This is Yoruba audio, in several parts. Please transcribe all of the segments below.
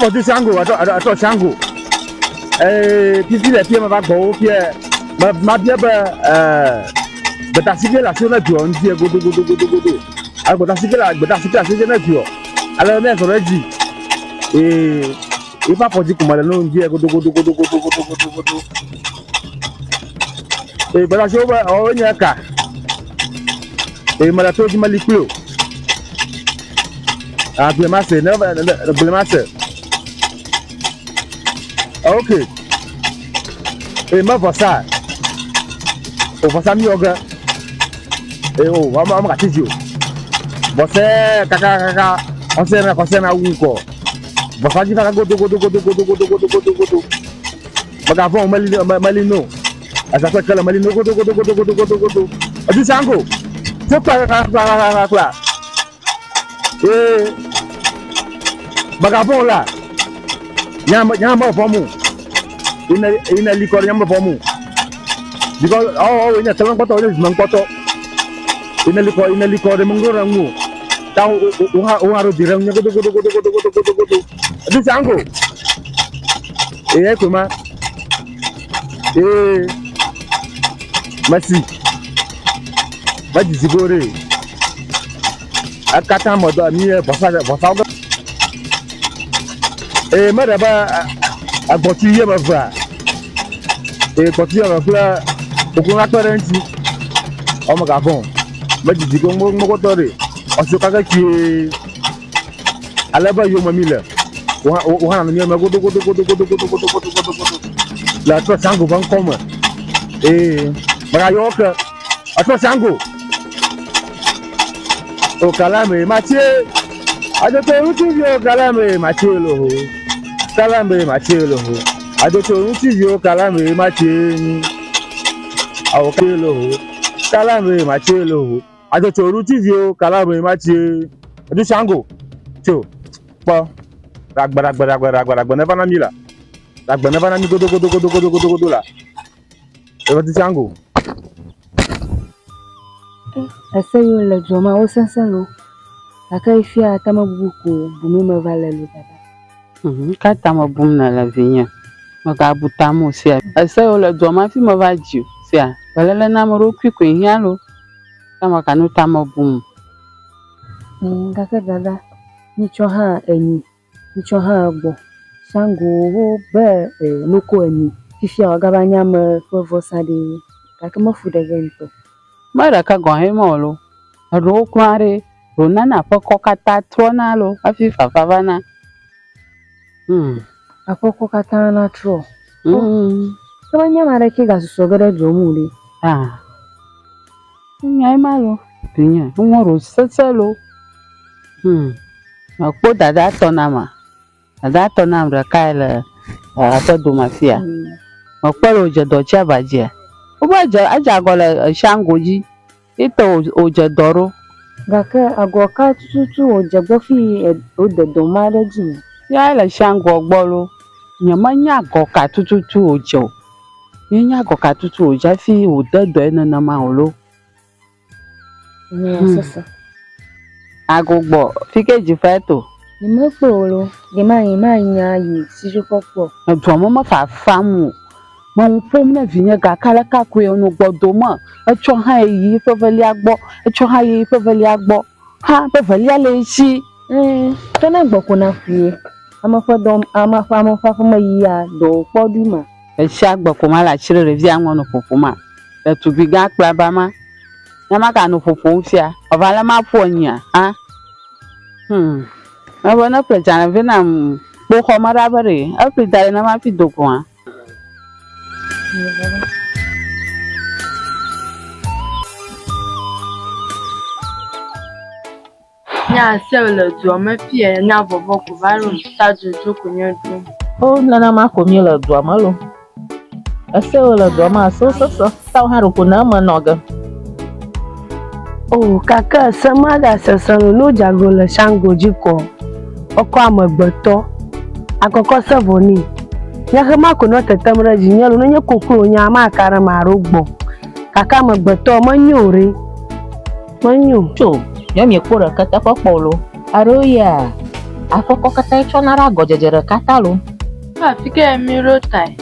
我就香菇，我做香菇。平时来片嘛，把狗片，嘛片不不打西边了，就那条，你记咕嘟咕嘟咕嘟咕嘟，啊，不打西边了，就那条，啊，那时候鸡，一把火鸡过来了，你记咕嘟咕嘟咕嘟咕嘟咕嘟咕嘟咕嘟，不打西边，哦，你看，嘛那头鸡嘛里头，啊，别嘛是，那别嘛是。Ok. Ma vossa. O vossa mioga. O vamos gatiju. Você kaka. Você na uko. Vossa de go. Bagavon malino. Asa kwa kala malino go. Adu sango. Você kwa. Bagavon lá. Nyama fomu ina likor nyama fomu because ina telang koto ina likor mengurangu tahu uharu dirangnya kudu adu sango kuma masih sigore akata modo mi bosa madaba agboti ye mava agboti ye mava ogun atọrẹnti ọmọ gabon majiji ko mo ko tore oso kaka ki alaba yo mamila o hana mi ma godo la to sango ban koma baga yoka ato sango o kalame mache adoto uti yo kalame mache lo Kalambe machelo ho adoto ruti yo kalambe macheni awo kelo ho kalambe machelo ho adoto ruti yo kalambe mache adu sango to po ragbara never na mila ragbara never na mi godo la e wati sango asayo la joma o sansalo akaifia tamabuku bumema valelu baba. Kata ma bum na la vinya maka butamu sia asa o la do ma fi ma va ji sia balala na mo ro kwi ko hialo kama kanu ta ma bum ngaka dada nicho ha enyi nicho ha gbo sango be noko enyi fifia ogabanya ma fovo sade kaka ma fude gento mara ka go he mo lo ro kware ro nana pa kokata trona lo afi fafavana Akoko katana tro. Kama nyama reke gasusogere jomule. Nyai malo. Pinya, ngoro setselo. Akpo dada tonama. Dada tonam rakaile ata do mafia. Akpo oje do cha baje. Obaje aja gola shangoji. Ito oje doro. Gaka agoka tutu oje bofi ode do maraji. Ya la shango gbolo nyama nya goka tututu ojo nya goka tutu oja fi ododo enana ma olo sasa agogbo fikeji feto ni mo pe olo ge ma nya yi sijo popo do mo ma fa famu mo pom na vinya ga kala ka ku enu gbodo mo echo ha yi feveli agbo ha feveli ale si tona gboko na fie amafa ya do poduma esha gboko mala chirere vi anwo no fofoma e to bi ga kra ba ma na maka no fofo fia ovala ma fo nya na bona prejana vina bo ho mara bare aprida na ma fi doko a nya sele do ma pie nya bobo ku baru taju joko nyedu o nana ma ko mi le do ma lo asele do ma so taw haru ko na ma noga o kaka samada sesanu no jago le shango jiko oko amagboto akoko sevoni nya ke ma ko no tetemra jinya lo nya kokuro nya ma kara marugbo kaka amagboto manyo cho ya mi kura kata pa polo aroya Afoko kata icho nara gojejere kata lo. Afike miro tai.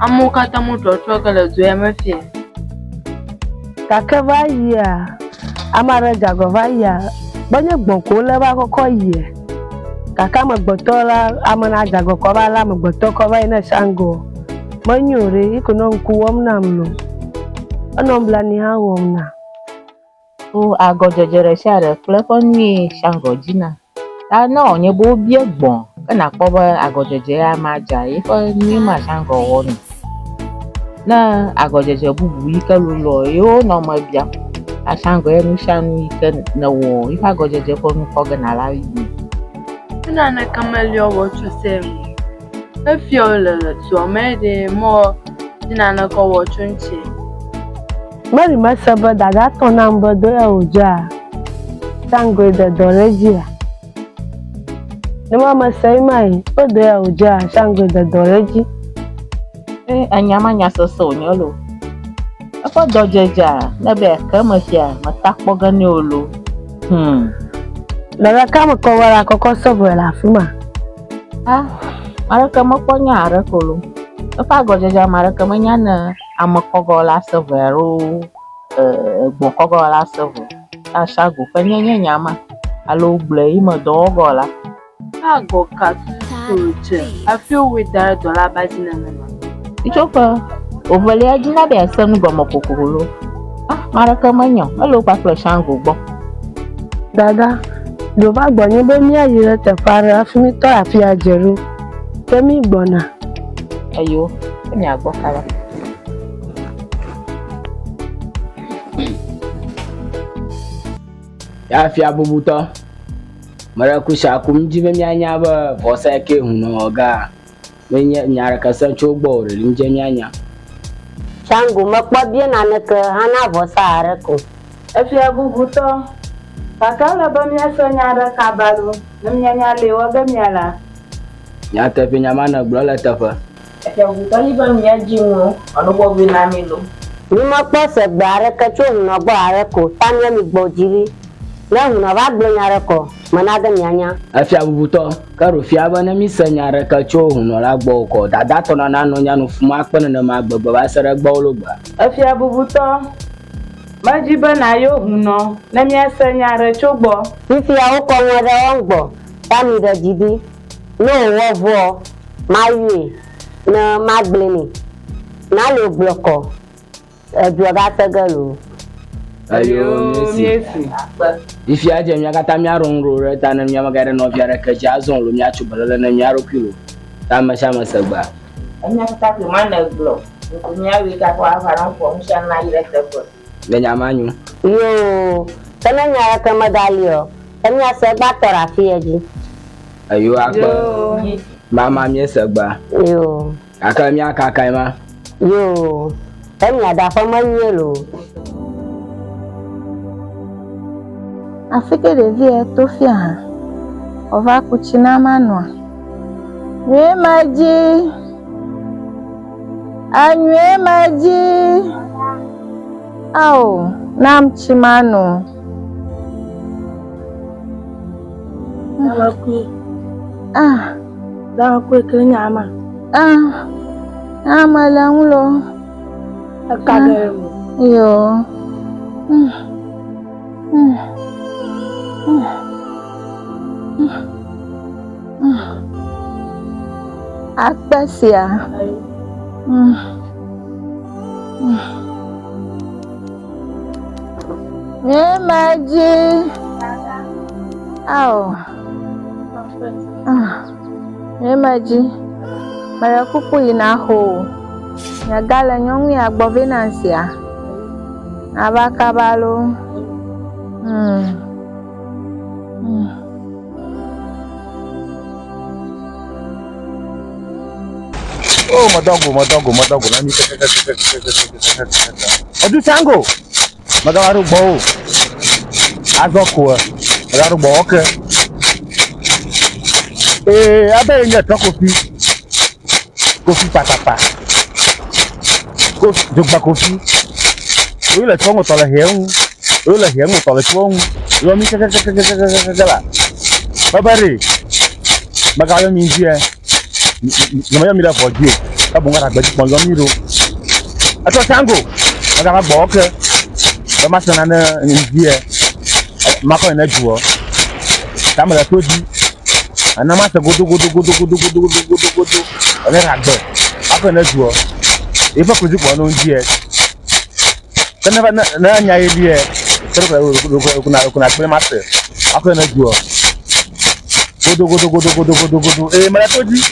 Amu kata mu trotro kala zuya mafie. Kake va yia. Amara jago va yia. Banye gbonko le ba koko yie. Kaka magboto la amana jago ko ba la magboto ko ba ina shango. Manyore ikono nkuwom namlo. Anombla ni ha womna. O agojejere share kleponi shango jina. Ta na onye bo obi egbon. Kana kpoba agojeje amaja ifo ni ma shango woni. Na agojeje bubu ike lulo yo no ma bia. Ashango enu shanu ike na wo ifa agojeje ko nu ko gana la yi. Ina na kamelio wo chusem. Efio le zuome de mo ina na ko wo chunchi. Mari masaba daga tona mbodo ya oja. Shango de dorejia. Nema masai mai odo ya oja shango de doreji. Anyama nya soso nyolo. Apa dojeja na be kamafia matakpo gani olo. Daga kama ko wala koko sobo la fuma. Mara kama ponya ara kolo. Apa gojeja mara kama nya na amakogo la severo bokogo la sevo. Ashago fanya nyama. Alo blei ma dogo la. Ago katuche. I feel with that dollar bazina na. Ichopa ovale ajina be asanu gomo kokolo. Mara kama nyo. Alo pa shango gbo. Dada, do ba gbonye be mi ayire te fara afimi to afi ajeru. Kemi gbona. Ayo, ni agbo kala. Ya fi abubuto. Mara kusha kumjibe myanya ba vosa ke huno ga. Menye nyara kasa chogbo re limje myanya. Shangu makpa bie na neke hana vosa areko. Efi abubuto. Pakala ba miaso nyara kabalu. Namnyanya lewa ga miala. Nya tefe nyama na blola tefe. Efi abubuto ni ba miaji mo. Onubo bi na mi lo. Ni makpa se gba areke cho huno gbo areko. Tanya mi gbo jiri. Le huno ba gbo nyareko. Mana ga nyanya. Efi abubuto. Karo fi aba na mi se nyara ka cho huno la gbo ko. Dada to na no nya no fuma akpene na ma gbegbe ba sere gbo lo gba. Efi abubuto. Majibe na yo huno. Na miase nyara chogbo. Fifi ya uko nwere ongbo. Tami de jidi. No wo vo. Maye. Na magbleni. Na lo bloko. Eduoga segelo. Ayo nyesi. Ifi aje mi akata mi arunru re ta na mi amagare no biara ka ji azon lo mi achubala na mi aropilo. Ta ma sha masagba. Anya kata ke mana glo. Kunya wi ka kwa faran ko nsha na ile tepo. Le nyamanyu. Yo. Tana nyara ka medalio. Tanya se gba tora fi eji. Ayo akpa. Mama mi sagba. Yo. Aka mi aka kai ma. Yo. Tanya da fa manyelo. Afike devi etofia ova kuchina manwa we maji anywe maji au namchimano Dawa kwe kile nyama. Nyama langulo Akade. yo Akpesia. Maji. Au. Maji. Mara kuku inaho. Nyagala nyongi agbovenansia. Abakabalo. Oh, madogo. Nani Odu chango. Magaru bo. Agoko. Magaru bo oke. Abe nye to kofi. Kofi patapa. Kofi jogba kofi. Oyi le tongo to le heun. Oyi le heun to le tuong. Yo mi la. Babari. Baga yo mi vie. No yo mi da for you. Ka bunga ra gbe pon yo mi ro. Ato Shango. Baga ba gbo ke. Ba ma sana na ni vie. Ma ko na juo. Ta ma la toji. Ana ma se godo. Ole ra gbe. Ako na juo. E fa ko ji po no vie. Kana na nya ye die. Kuna kule master. Ako na juo. Godo. Mala toji.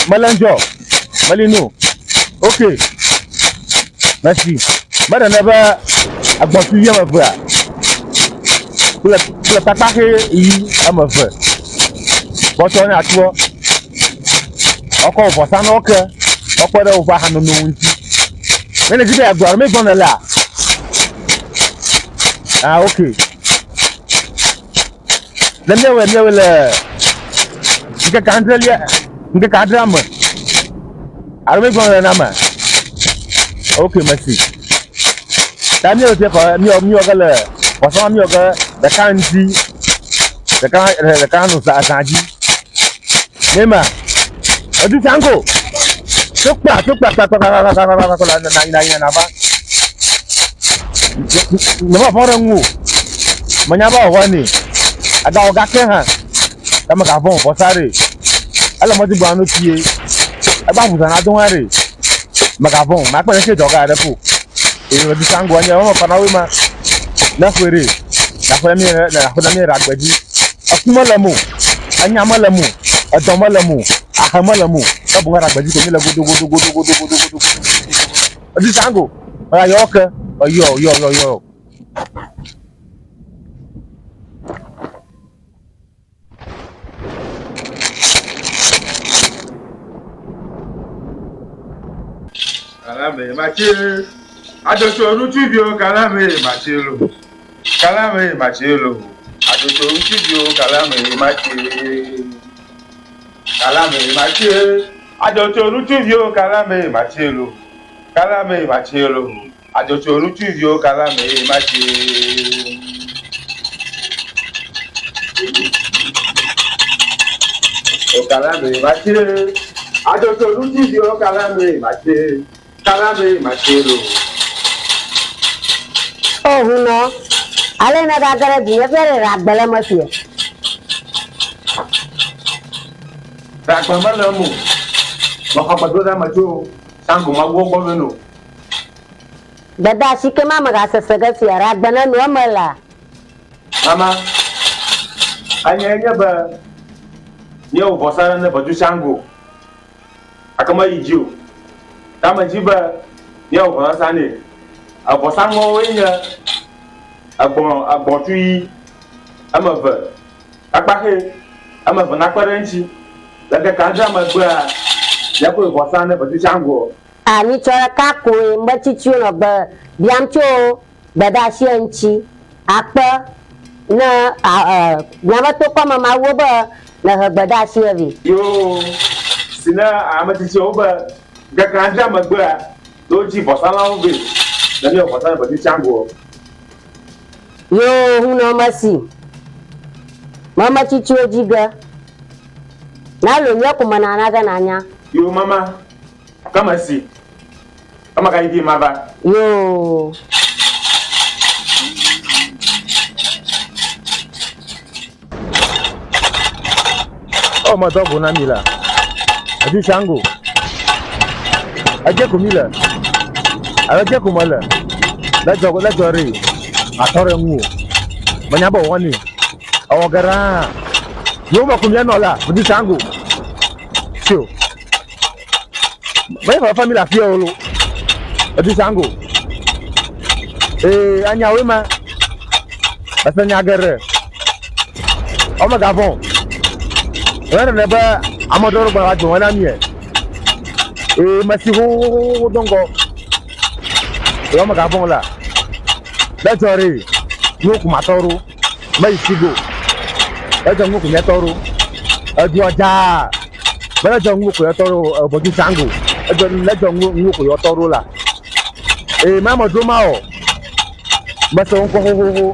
Malanjo. Malino. Okay. Merci. Mara neba agbotu ye ma fa. Kula papa ke yi ama fa. Boto na atuo. Oko bo sa na oke. Oko da ufa hanu no nti. Mene jibe agwar me gona la. Ah okay. Lemwe le. Ika kandrelia. Nga kadrama. Arme gona na ma. Okay, merci. Tami o te ko mi o gale. Waso mi o ga da kanji. Da kanu sa asaji. Nema. Odu Shango. Tukpa na ba. Nema fora ngu. Manyaba wani. Ada o ga ke ha. Tama ka fon posare. Ala mo ti gba no tie. Aba buza na don are. Magavon, ma pa se joga re fu. E no di Shango anya o pa na we ma. Na fere. Na fa mi ra gbaji. Akuma lamu. Anya malamu. Adon malamu. Aha malamu. Ka bu ra gbaji ko mi la godo. Di Shango. Ayo ke. Yo. Kalame machelo. Adoto orutubio kalame machelo. Adoto orutubio kalame machelo. Adoto orutubio kalame machelo. Adoto orutubio kalame machelo. O kalame machelo. Adoto orutubio kalame machelo. Oh no. Ale na da gara di fere ragbele mo fi. Rakwa malamu. Maka padoda macho. Shango magwo gomeno. Dada shike mama ga sassaga fi ragbele no mala. Mama. Anya ba. Yo bosara na badu Shango. Akama yijio. Kama jiba yo ko sane abosango wenya agbotui amava akpahe amava na kwarenchi daga kanja magba yako bosane badu Shango Ani chora ka ko mbachichu no ba biamcho dada shianchi apa na nyama to kwa mama wo ba na bada shiavi yo sina amatichi oba Gakanja magba doji bosala obe na mi bosala badu Shango yo huno masi mama chichi ojiga na lo nya kuma na naga nanya yo mama kama si kama ka idi maba yo o ma to bona mila badu Shango aje kumila aje kumala la jore atore nwu manyabo woni awogara yo ma kumya no la badu Shango sio ba family afia olo badu Shango anya we ma asanya gere o ma gavon wala ne ba amadoro ba wajo wana mi masi ho dongo yo ma gavon la la jore yo kuma toro mai sigo la jongo kuma toro adu aja bala jongo kuma toro badu Shango la jongo kuma toro la mama doma o basa ko ho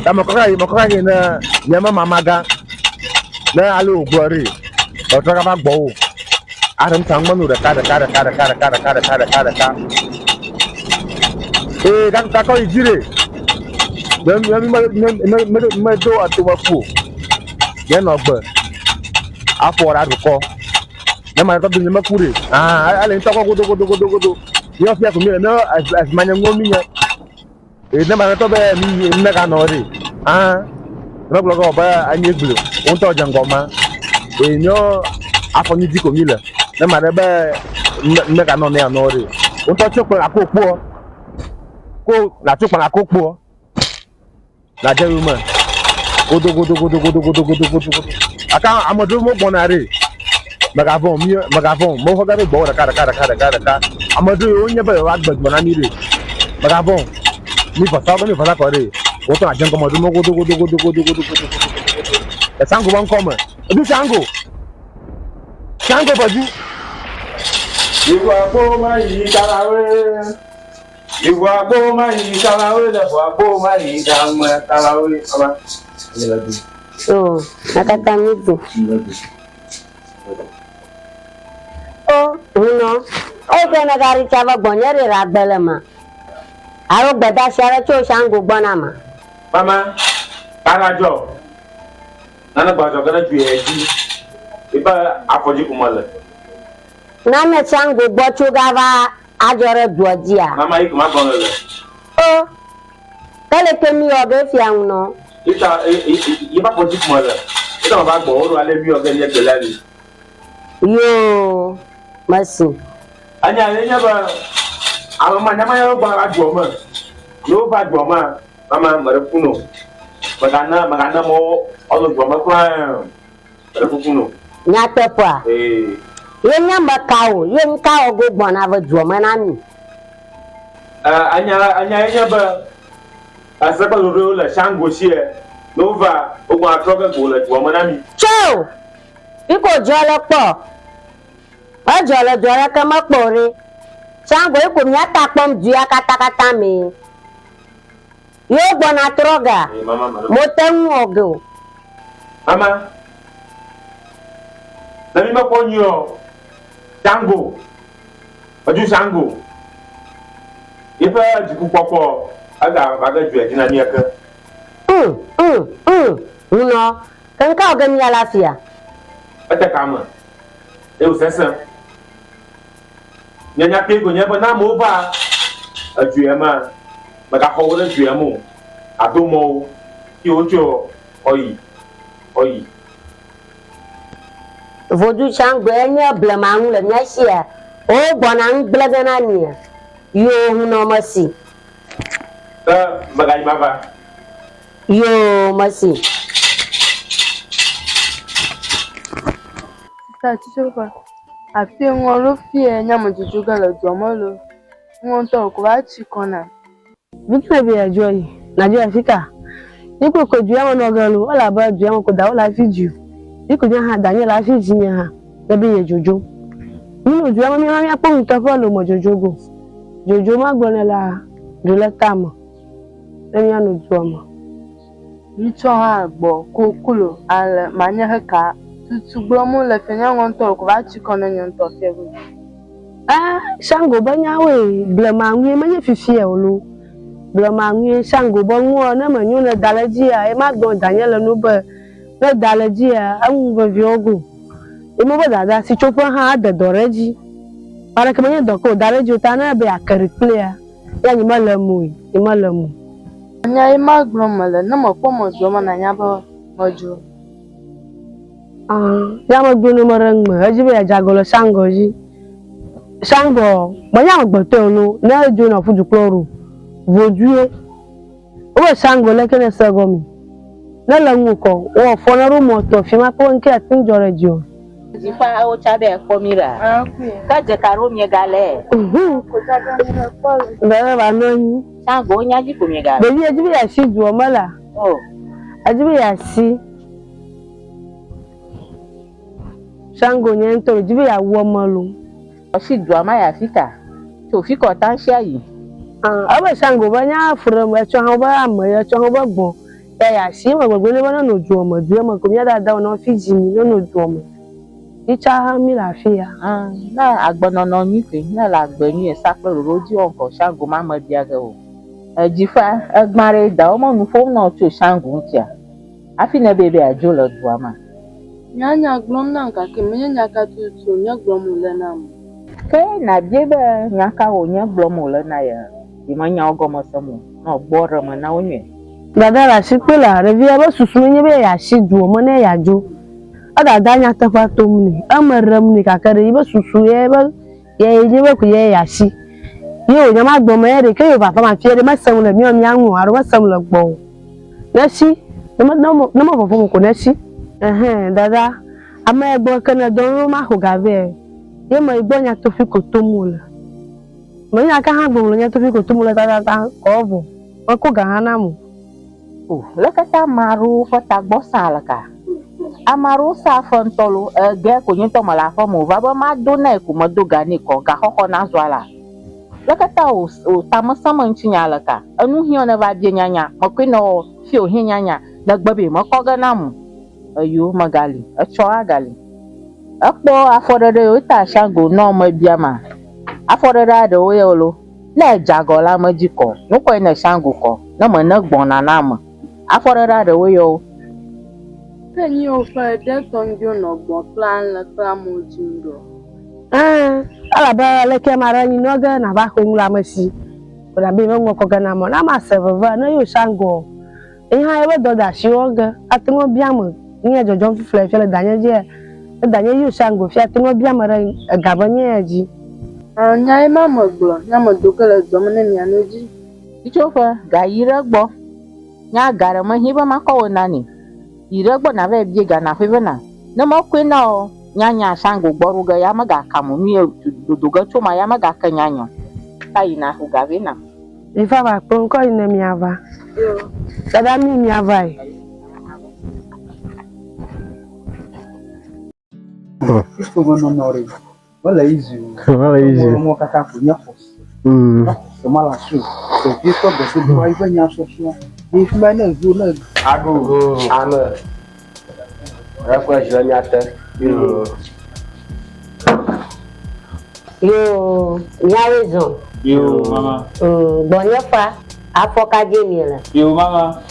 ta makara na nyama mamaga na alo gbori o to ka ba gbo aram sang manu da ka kan ta ko ijire me do atuwa fu ye no gbe afora ruko na ma to bi me kure ale to ko godo yo fia ko mi no as manya ngomi nya na ma to be mi me ka no ri no blogo ba anyi gbulu on to jangoma nyo afọnyi diko mi le na ma be me ka no na no ri on to chokpo akokpo ko la chokpo akokpo la jeru ma godo aka amadu mo bonare magavon mo hoga be gbo ka amadu onye be wa gbegbo na mi re magavon mi fasa ko re o to ajen ko amadu mo godo e sango wan come e bi sango baju iwa ko ma yi karawe le wa ko ma yi dama karawe ama Oh, nakata mitu. Oh, no. Kana gari chava bonyere ragbele ma. Aro gbeda sere cho shango gbona ma. Mama, parajo. Nana gbajo kana ju eji. Iba afoji kumale. Nana shango gbocho gava ajore duojia. Mama ikuma gonle. Oh. Kale kemi oge fi awuno. Ita iba afoji kumale. Ita ba gbo oru ale bi oge ye pelari. Yo, masi. Anya ba ama nyama yo ba ajo ma. Yo ba ajo ma. Mama mare kuno. Magana mo olo gbo ma kwa. Mare kuno. Nya tepa. Yenya makao, yen kao go bona va joma na mi. Anya ba asaba ro la shango shie. Nova ogun atroga go la joma na mi. Cho! Iko jolo po. O jolo ka mapore. Shango iko mi atapom ju akatakata mi. Yo bona troga. Mo tenu ogo. Mama. Nami makonyo. Shango. Oju shango. Ifa jiku popo aga ju ejina ni aka. No. Kan ka oga mi alafia. Ata kama. E usesa. Nyanya pego nyaba na mo ba. Aju ema. Maka howre ju emu. Adomo. Ki ojo oyi. Vodu shango enya blamamu le nyashia. O bona ngblegana ni. Yo no masi. Magai mava. Yo masi. Ta chichoba. Afi ngolo fie nyama jujuga la domolo. Ngonto ko ba chikona. Victor be ajoyi. Najua fika. Niko ko juya mo nogalo, wala ba juya mo ko da wala fiju. Niko nya ha Daniel a fiji nya ha. Da be jojo. Nino juya mo mi ma mi apon to fo lo mo jojo go. Jojo ma gbona la de la tamo. Emi anu tuomo. Nicho ha gbo kokulo ala manya heka tutu gbomo le fenya ngonto ko ba chikona nyonto fego. Shango banya we blama nwie manye fifie olu. Blama nwie shango bonwo na manyu na dalaji a e ma gbon Daniel no ba na dalaji a awu ba viogo. E mo ba dada si chopo ha da doreji. Para que manye doko dalaji utana be akari player. Ya ni malamu, ni malamu. Anya e ma gbomale na mo po mo zo ma na nya ba mojo. Ya ma gbonu marangma, ajibe ya jagolo shango ji. Shango, banya gbote olu na ejo na fuju kloru. Vojue. O shango lekene sagomi. Na langu ko, o fonaru moto fi ma ko nke atinjore jo. Jifa o chabe ko mira. Ka je karo mi gale. Ko jaga ni ko. Ba ba noni. Shango nya ji ko mi gale. Bebi ajibe ya shi ju omala. Oh. Ajibe ya si. Shango nyento ajibe ya wo malu. O shi ju ama ya fika. To fiko tan sha yi. Aba Shango banya fure mo echo ha ba am echo ha ba gbon. ya shi ma gbogbo le wana no ju omo du mo ko mi dada ona fi ji mi no ju omo icha ha mi lafiya na agbonono ni pe na la gbeni e sa pe roji onko Shango ma mo bia ga o jifa agbare da o mo nu fo na to Shango ntia afi na bebe ajo lo du ama Nyanya glom na nka ke nyanya ka tutu nya glom le na mo. ke na biebe nyaka o nya glom le na ya di ma nya ogo mo samo no gboro mo na onye dada la shi pe la revia ba susu nye be ya shi du omo na ya jo ada danya ta fa to mni amaram ni ka kare ba susu ye ba ye je ba ku ye ya shi yo nya ma gbo mo ye de ke yo papa ma fi de ma sam le mi o mi anwu aro ma sam le gbo na shi na mo fofo mo ko na shi dada ama egbo kana don ma ho gave ye mo igbo nya to fi ko to mu la mo nya ka ha gbo nya to fi ko to mu la ta ko bo o ko ga na mu o le ka ta maru fo ta gbo sala ka amaru sa fo ntolo ge ko nyi to mala fo mo va ba ma do na ku mo do ga ni ko ga ho na zwala le ka ta o ta mo sama nchinya la ka anu hi ona va bia nyanya mo ko no fi o hi nyanya da gbabe mo ko ga na mu ayo magali acho agali akpo afodede o ta Shango no mo bia ma afodede de o yolo na jagola mo jiko no ko na Shango ko na mo na gbona na mo afodede de o yo Penny o fa de tonjo no gbo plan la mo jindo. ala ba le ke mara ni no ga na ba ko ngula masi o da be mo ko ga na mo na ma serve na yo Shango ha e do da shi o ga atungo bia mo ni jojo fle fle danye je yo Shango fi atungo bia mara gabanye ji nya ma mo gbo nya mo dokele zomo ne mi anoji ichofa ga yire gbo nya gara mo hiba mako nani yire gbo na be bie ga na fe na mo kwe na o nya Shango gboru ga ya maga kamu mi do ga chuma ya maga kanyanyo tai na hu ga vina ifa ba pon ko ina mi ava yo dada mi ava Isto gono nore. Wala easy. Mo kaka kunya fos. Mala su. So visto gosto do aí vanya so so. E fuma na zo na ago ana rakwa janya ta yo nyawezo yo mama bonyefa afoka jemiela yo mama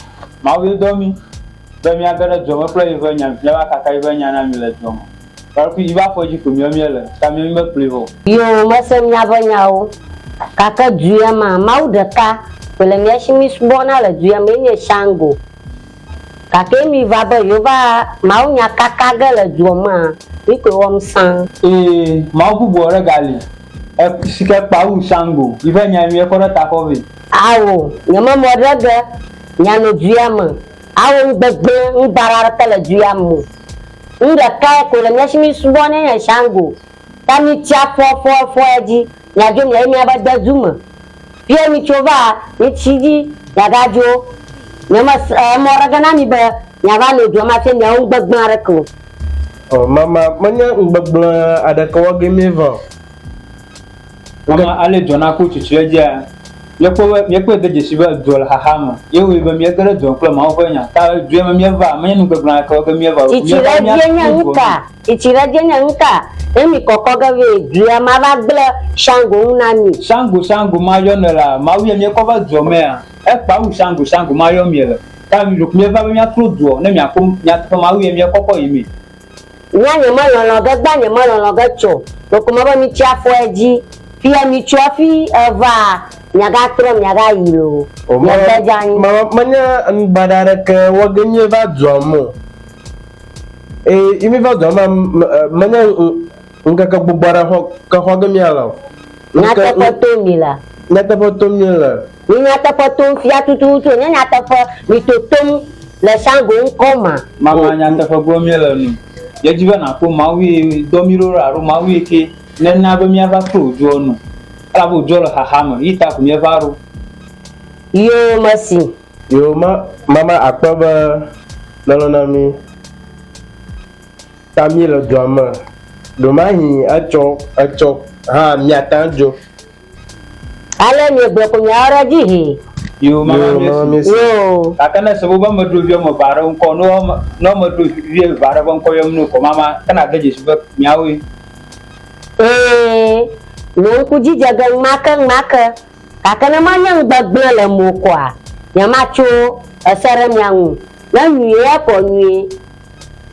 ma wi domi agara jomo play vanya ya kaka vanya na mi le jomo parce que il va faut que mieux mieux ta mi me plevo yo masem nyavanyao kaka juya ma maudaka pele miashimi subona la juya menye Shango kake mi va ba yo va maunya kaka gala juoma iko womsan ma bu bo regali e sike pa u Shango ivanya mi e ko ta ko vi awo nyama modaga nyano juya ma awo gbegbe nbarara tele juya mo nda kai ko le miashimi subona ya Shango tami tia fo eji nyajo mi emi abada zuma pia mi chova mi chiji yagajo nyama moraga na mi ba nyava no do ma fe nya ngbagban areko oh mama manya ngbagban adaka wage meva mama ale jona ko chicheja yekwe de jesiba dol hahama yewe ba mi agara don kula ma ofanya ta duema mi eva manya ngbagban ka wage meva ichiraje nyanka emi kokoga ve duya ma ba gble Shango nani Shango ma yo nela ma wi mi ko ba jomea e pa u Shango ma yo mi le ta mi mi ba mi atro do na mi akom mi atro ma wi mi kokko yimi nyanye mo lo ga gba nye mo lo ga cho ko ma ba mi tia fo eji fi mi cho fi eva nyaga tro nyaga yilo o ma manya badara ke wagenye ba jomo imi ba jomo manya ngaka bubara ka hoga miala nyata foto mila ni nyata foto fi atutu nyata fo mi totom le Shango nkoma mama nyata fo go miala ni yejiba na ko mawi domiro raru mawi ke nena ba mi aba pro jono ala bo jolo hahama ita ku mi varu yo masi yo mama akpaba lalonami tamila drama domahi acho ha miatanjo ale mi gbe ko nyara jihi Yo mama Messi. Yo. Kakana sabu ba madu via mo bara ko no madu via bara ban ko yam no ko mama kana da jesu ba nyawi. No ku ji jagan maka. Kakana ma nyang bagbe le mo kwa. Nyamacho asara nyangu. Na nwie ko nwie.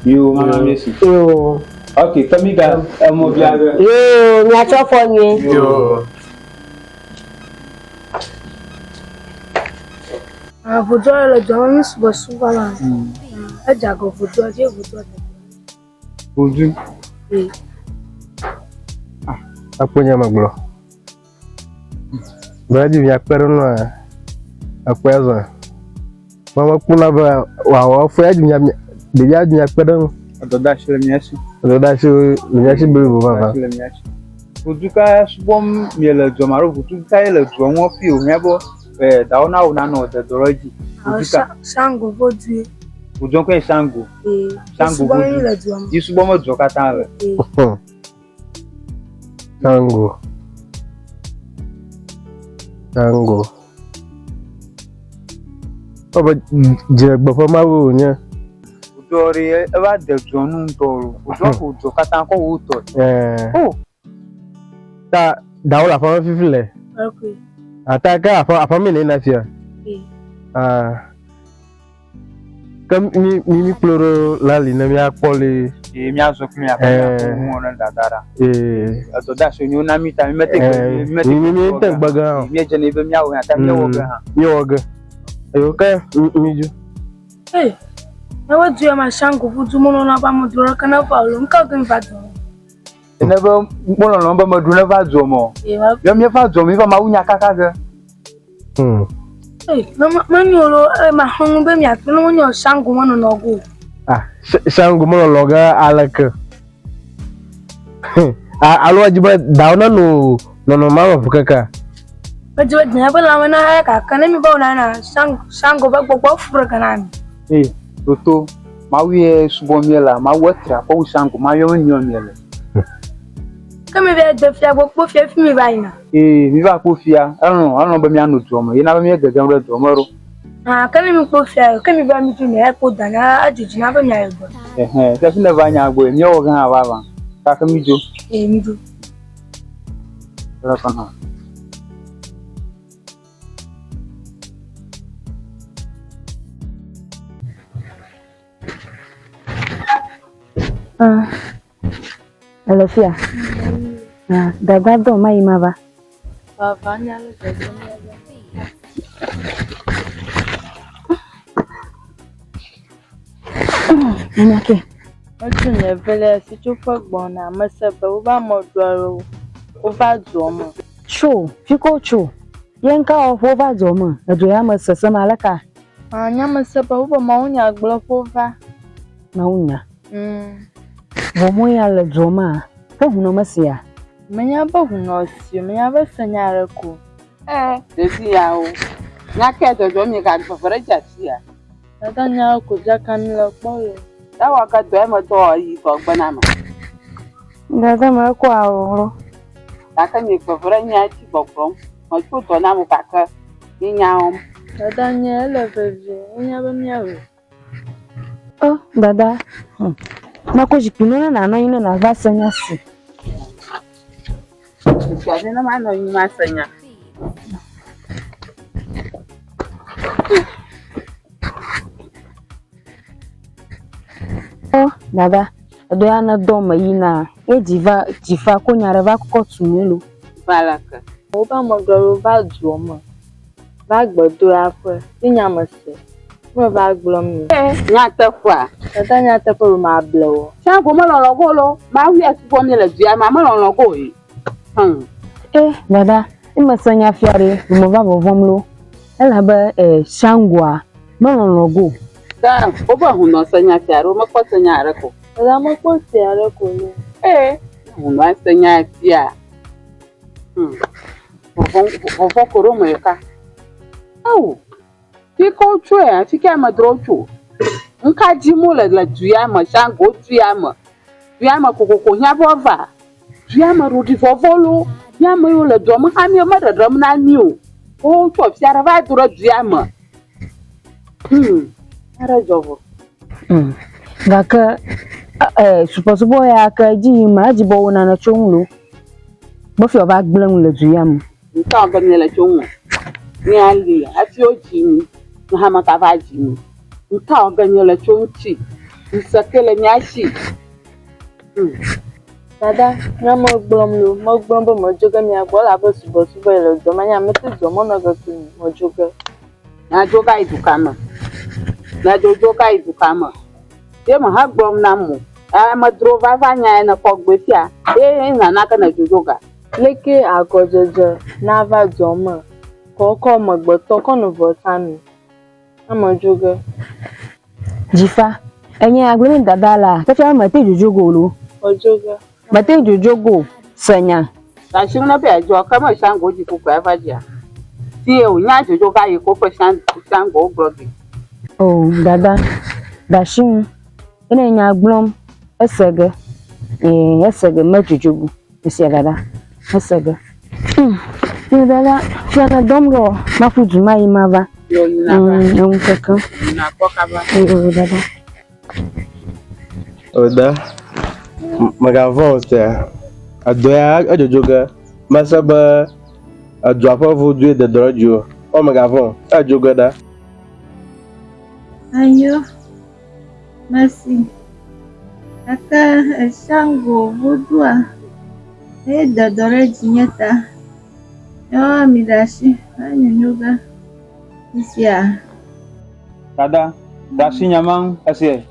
Yo mama Messi. Yo. Okay, kamiga mo bia. Yo, nyacho fo nwie. Yo. Voudou le donner sur souvent là. Jago voudou, j'ai voudou. Voudou. Oui. Apunya maglo. Badi ya perno akwaza. Mama kuna ba wa fo ya dunya de ya dunya perno. Adoda shile miashi. Adoda shile miashi bebo baba. Voudou ka subom miele jomaro voudou ka ele jomo fi o nyabo daona una no de doroji. Sango vodu. Voudou ko sango. Sango vodu. Isu bomo jokata le. Sango. Oba je gbofo ma wo nya. Dori e ba de jonu ntoro. Voudou ko jokata ko wo to. Oh. Ta daula fa fifile. Okay. Ataka afa mene na fia. Comme mi ploro la lina mi akpole mi azo mi akpole mo na dadara adoda so ni ona mi ta mi mete mi te gbaga mi je ne be mi awo ata mi woga ha mi woga ayo ka mi ju na wadu ya mashango futu mono na ba modro kana fa lo nka ga mfado ne ba mono no ba modro na va zo mo yo mi fa zo mi fa ma unya kaka ga Manyolo mahongo be miatu no nyo shango mono nogo. Shango mono loga alaka. Alo ajiba dauna no mama fukaka. Ajiba nya ba la wana ka kana mi ba na shango ba gbogbo fura kana mi. Toto mawie subo miela ma watra ko shango ma yo nyo miela. Kama be de fia gbogbo fia fi mi ba ina. Mi va ko fia ano ba mi anu tuomo ina ba mi gaga ro tuomo kana mi ko fia kama ba mi tu mi e ko dana ajiji na ba mi ayego. Ta fi na ba nya agbo mi o gan baba ta ka mi jo mi jo ra kana Alofia. Dada do mai mava. Baba nyalo do. Nyake. Otu ne vele si chufa gbona masebe wo ba modoro wo va zomo. Cho, fiko cho. Yenka wo va zomo, edo ya masese malaka. Anya masebe wo ba maunya gblo fova. Maunya. Wo moya le zoma. Ka huno masia. Menya ba huno si, menya ba sanyare ko. Desi yawo. Nyake to jo mi ka fofore jatia. Dada nya ko jakan lo polo. Dawa ka to e mo to yi to gbana ma. Dada ma ko aworo. Aka mi fofore nya ti bokron. Mo ko to na mo kaka. Ni nyaom. Dada nya le bebe, nya ba miawe. Oh, dada. Mako jipinona na ina na vasanya si. Kasi na mano yung masanya. Oh, dada. Edo ya na doma yina. Jifa ko nyare va ko tumelo. Balaka. O ba mo garo ba duomo. Ba gbodo afa. Tinya mase. Mo ba gblom ni. Nya tafwa. Dada nya tafwa ma blewo. Sha ko mo lo go lo. Ba wi asupo mi le dia ma mo lo go yi. Dada, imasanya fiare, mo va vomlo. Ela ba shangwa, mo go. Da, o ba hu no sanya fiare, mo ko sanya are ko. Dada mo ko tiare ko ni. Hu no sanya fia. O ko ro mo ka. Awu. Fi ko chue, fi ka ma dro chu. Nka ji mo la duya ma shango duya ma. Duya ma ko nya bo va. Duya ma rudi fofolo. Ya mo yo le do mo ha mi ma da drum na mi o. O to fiara va dura diama. Ara jovo. Gaka supposed boy aka ji ma ji bo na chonglo. Bo fi oba gblen le duyam. Nta ga ni la chongo. Ni ali afi oji ni ha maka va ji ni. Nta ga ni la chonchi. Nsakele nyashi. Dada, na mo gbom bo mo joga mi agbo la bo subo le do manya metu do mo no ga tu mo joga. Na joga idukama. Na joga idukama. Ye ma ha gbom na mo. Ma drova va nya na pogbe fia. Na ka na joga. Leke agojojo na va do mo. Ko mo gbo to ko no votami. Na mo joga. Jifa, enye agbe mi dadala. Fe fa ma te jojogo lo. O joga. Mate jojogo sanya. Ta shin na be jo kama shango ji ku kwa vaja. Ti o nya jojoga yi ko shango blogi. Oh, dada. Dashin. Ene nya glom esege. Esege ma jojogo. Esi dada. Esege. Ni dada, fiana domro ma fuju mai mava. Yo na ba. Kaka. Na ko ka ba. Dada. Oda. Magavonte. Adoya ajojoga. Masaba adwapo vudu de dorojo. O magavon ajoga da. Ayo. Merci. Aka shango vudua. De doroji nyeta. Yo midashi. Anyuga. Isia. Dada, dashi nyamang asie.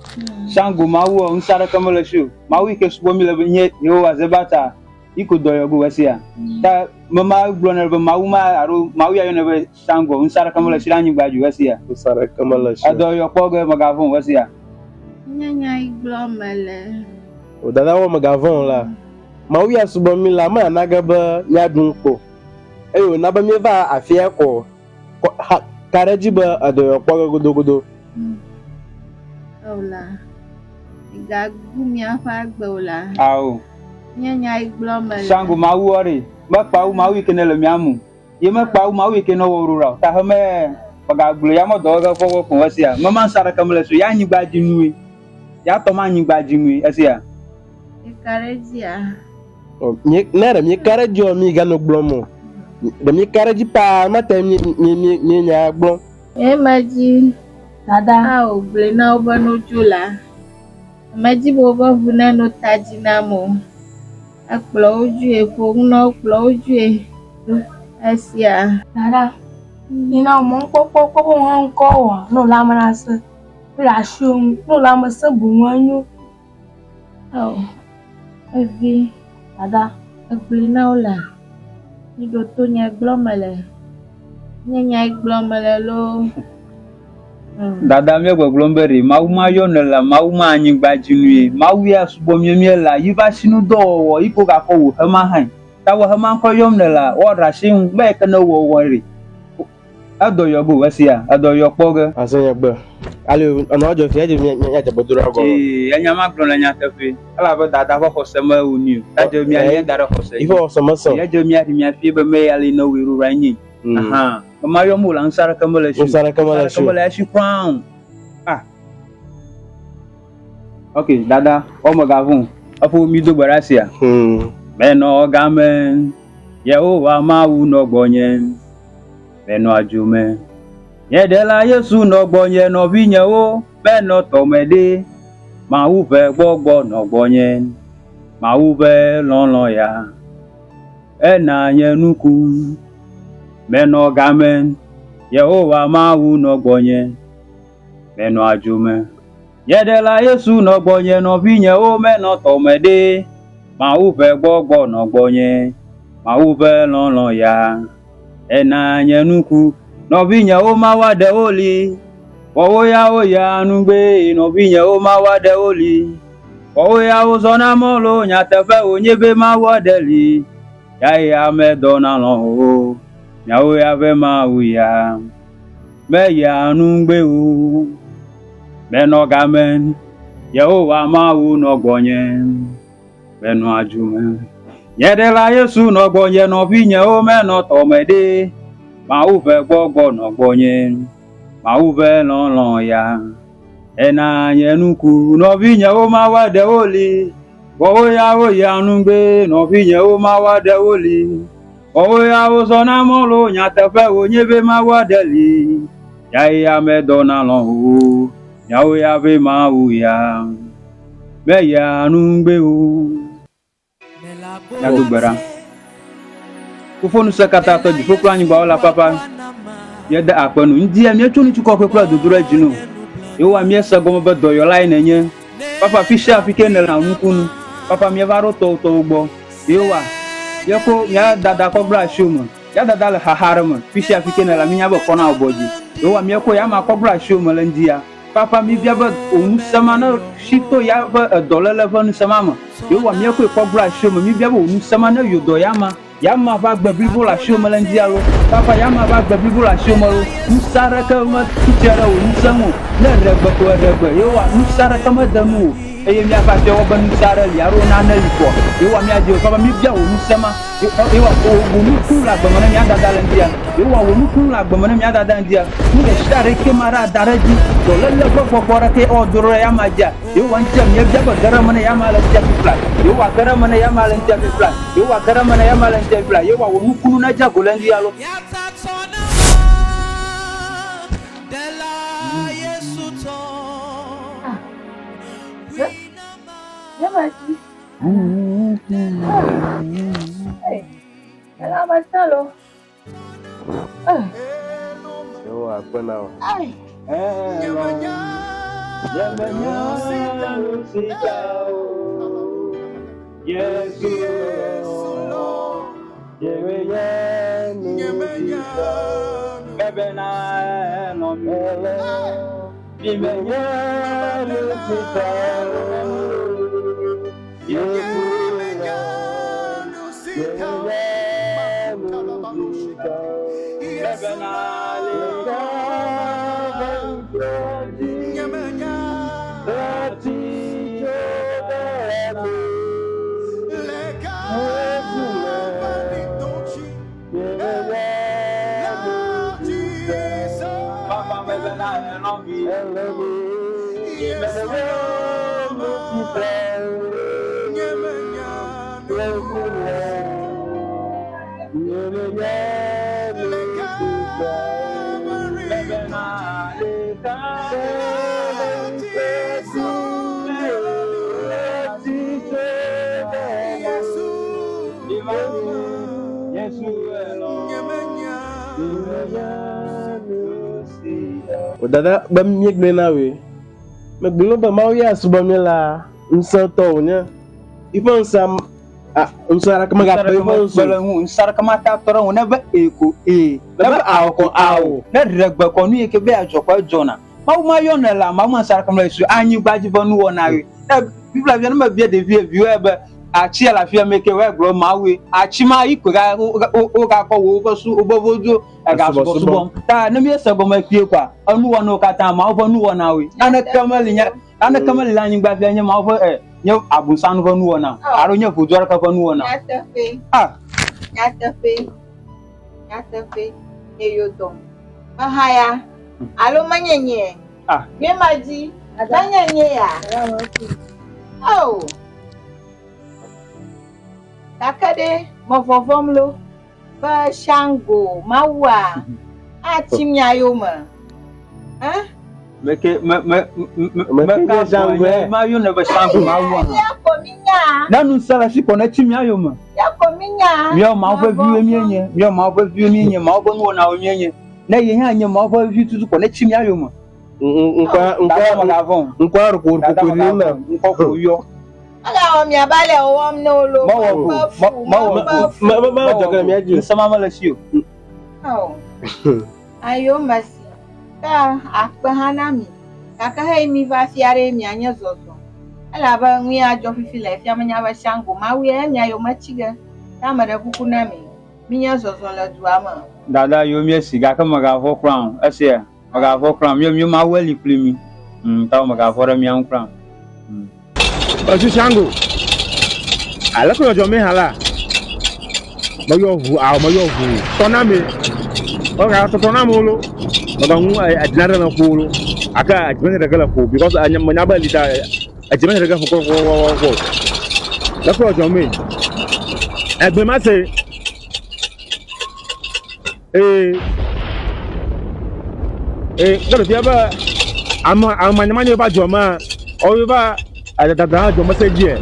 Shango mawu nsara kamala shu. Mawu ke subo mi le nye yo azebata. Iko doyo go asia. Ta mama blonel be mawu ma aro mawu ya yone be shango nsara kamala shu anyi gbaju asia. Nsara kamala shu. Adoyo poge magavon asia. Nyanya iglomele. O dada wo magavon la. Mawu ya subo mi la ma naga ba nyadun ko. Eyo na ba mi va afia ko. Kareji ba adoyo poge godogodo. Ola. Igagumi afa gbola. Ao. Nyanya iglomele. Shango mawu ori. Ma pawu mawu ikenele miamu. Ye ma pawu mawu ikeno worura. Ta hame bagaglo ya mo doga fogo ko asia. Mama nsara kamala shu ya nyi gbaju nuwe. Ya to ma nyi gbaju nuwe asia. Ikarejia. Nere mi kareji o mi gano gblomo. De mi kareji pa mata mi nya gblo. Maji. Dada. Oble na oba no jula. Maji boba vuna no tajina mo. Akplo oju efo na akplo oju asia. Dada. Ina mo popo won ko wa no la mara se. La shun no la ma se bu wanyu. Oh. Evi. Dada. Oble na ola. Ni do to nya glomele. Nya glomele lo. Dada mi gboglombere mawu ma yone la mawu ma anyi gbaju nuwe. Mawu ya subo mi la yiva sinu do wo iko ka ko wo hama han. Ta wo hama ko yomne la o rashin be kana wo wori. Adoyo go asia, adoyo poge. Asanya gbe. Ale ona ojo fi aje mi nya je bodura go. Enya ma gbon la nya tafe. Ala ba dada ko khosema uni. Ta je mi anya dara khose. Ifo osama so. Ya je mi fi be me ali no wiru ranyi. Aha. Mama yo mula nsara kamala shu. Nsara kamala shu crown. Ah. Okay, dada, o magavun. Afu mi do gbarasia. Meno gamen. Yehowa mawu no gbonye. Meno ajume. Yedela Yesu no gbonye no binyewo. Meno tomede. Mawu fe gbogbo no gbonye. Mawu fe lon ya. Ena yenuku. Meno gamen. Yehowa mawu no gbonye. Meno ajume. Yedela Yesu no gbonye no binyewo. Meno tomede. Mawu fe gbogbo no gbonye. Mawu fe lon ya. Ena yenuku. No binyewo mawade oli. Wowo ya oya nugbe. No binyewo mawade oli. Wowo ya ozona molo. Nyatefe onyebe mawade li. Ya medona lo. Nyawo ya ve mawu ya. Me ya nugbe o. Meno gamen. Yehowa mawu no gbonye. Meno ajume. Yedela Yesu no gbonye no binye o meno tomede. ma uve gbogbo no gbonye ma uve lo ya ena yenuku no binye o ma wa de oli wo ya nugbe no binye o ma wa de oli wo ya o so na mo lo nya te fe o nyebe ma wa de li ya me do na lo o ya o ya be ma u ya me ya nugbe o ya do gbara kufonu sekata to di fokro anyi gba ola papa ye da apanu ndi am ye tunu chuko kwekura dodoro jinu e wa mi esa gomo be do yo lai na nye papa fisha afike na nkunu papa mi varo to ugbo e wa ye ko ya dada ko bra shomo ya dada le haharama fisha afike na la mi nya be ko na oboji e wa mi ko ya ma ko bra shomo la ndia papa mi bia ba onu sama na shito ya ba dolele ba nu sama ma e wa mi ko bra shomo mi bia ba onu sama na yodo ya ma yama va gbe bible la show melendialo papa yama va gbe bible la show melo usara ka ma tijara o nusamu na regbe ko regbe yo wa usara ka ma damu eye mi afa je wo ba usara liaro na na liko yo wa mi aje papa mi bia o nusama yo wa o nu ku la gbe mana mi adada lendia yo wa o nu ku la gbe mana mi adada ndia mu de share ke mara daraji to lele ko ke o duro ya maja yo wa ntia mi bia ba gara mana ya mala ntia pla yo wa gara mana ya mala ntia pla yo wa gara mana ya mala ntia pla yo wa o nu ku na jago lendia lo Jamani. Selamat lo. Yo apa now? Dada bam miek menawe megbulo ba mawya subamela nsato nya ifon sam nsara kama ga pe ifon so nsara kama ta toro wona ba eko ba awko awo na regbe ko nu yeke be ajoko jona ma yo na la ma nsara kama su anyi gbaji bonu wona we na people have na be de view ebe achi ala fia meke we gro mawe achi ma iko ga o ga ko wo bo su obovojo ga so bom ta na mi esa bom afie kwa anu wona ka ta ma obo nu wona we ana kamali la nyi gba fia nya ma obo nya abusan no nu wona aro nya fojora ka nu wona ya tafe ne yo dom mahaya alo manyenye me maji manyenye ya oh takade mofofomlo ba shango mawa achimya yoma meke me shango ma yo na ba shango mawa ya kominya na nu sala si kona chimya yoma ya kominya mi o ma ofa viwe mienye ma obo nu na o mienye na ye nya nya ma ofa vi tutu kona chimya yoma nkwa ro ko na nkoko yo ala o mi abale o wom no lo ma joga mi aji sama mala sio ayo masi ka akpa hanami kaka he mi va fiare mi anya zozo ala ba nwi ajo fifi la fi amanya ba shango ma wi e mi ayo machiga ta mara kuku na mi nya zozo la duama dada yo mi siga ka maga fo crown asia maga fo crown mi ma wali plimi ta maga fo ra mi an crown Oju shango. Ala ko jo me hala. Mo yo vu. Tona me. Oga to na mulo. Oga adinara na kulo. Aka adinara daga la ko because anyamanya ba lita adinara daga ko. That's what I mean. Egbe ma se kalau dia ba amanya ba joma o ba ada joma se die.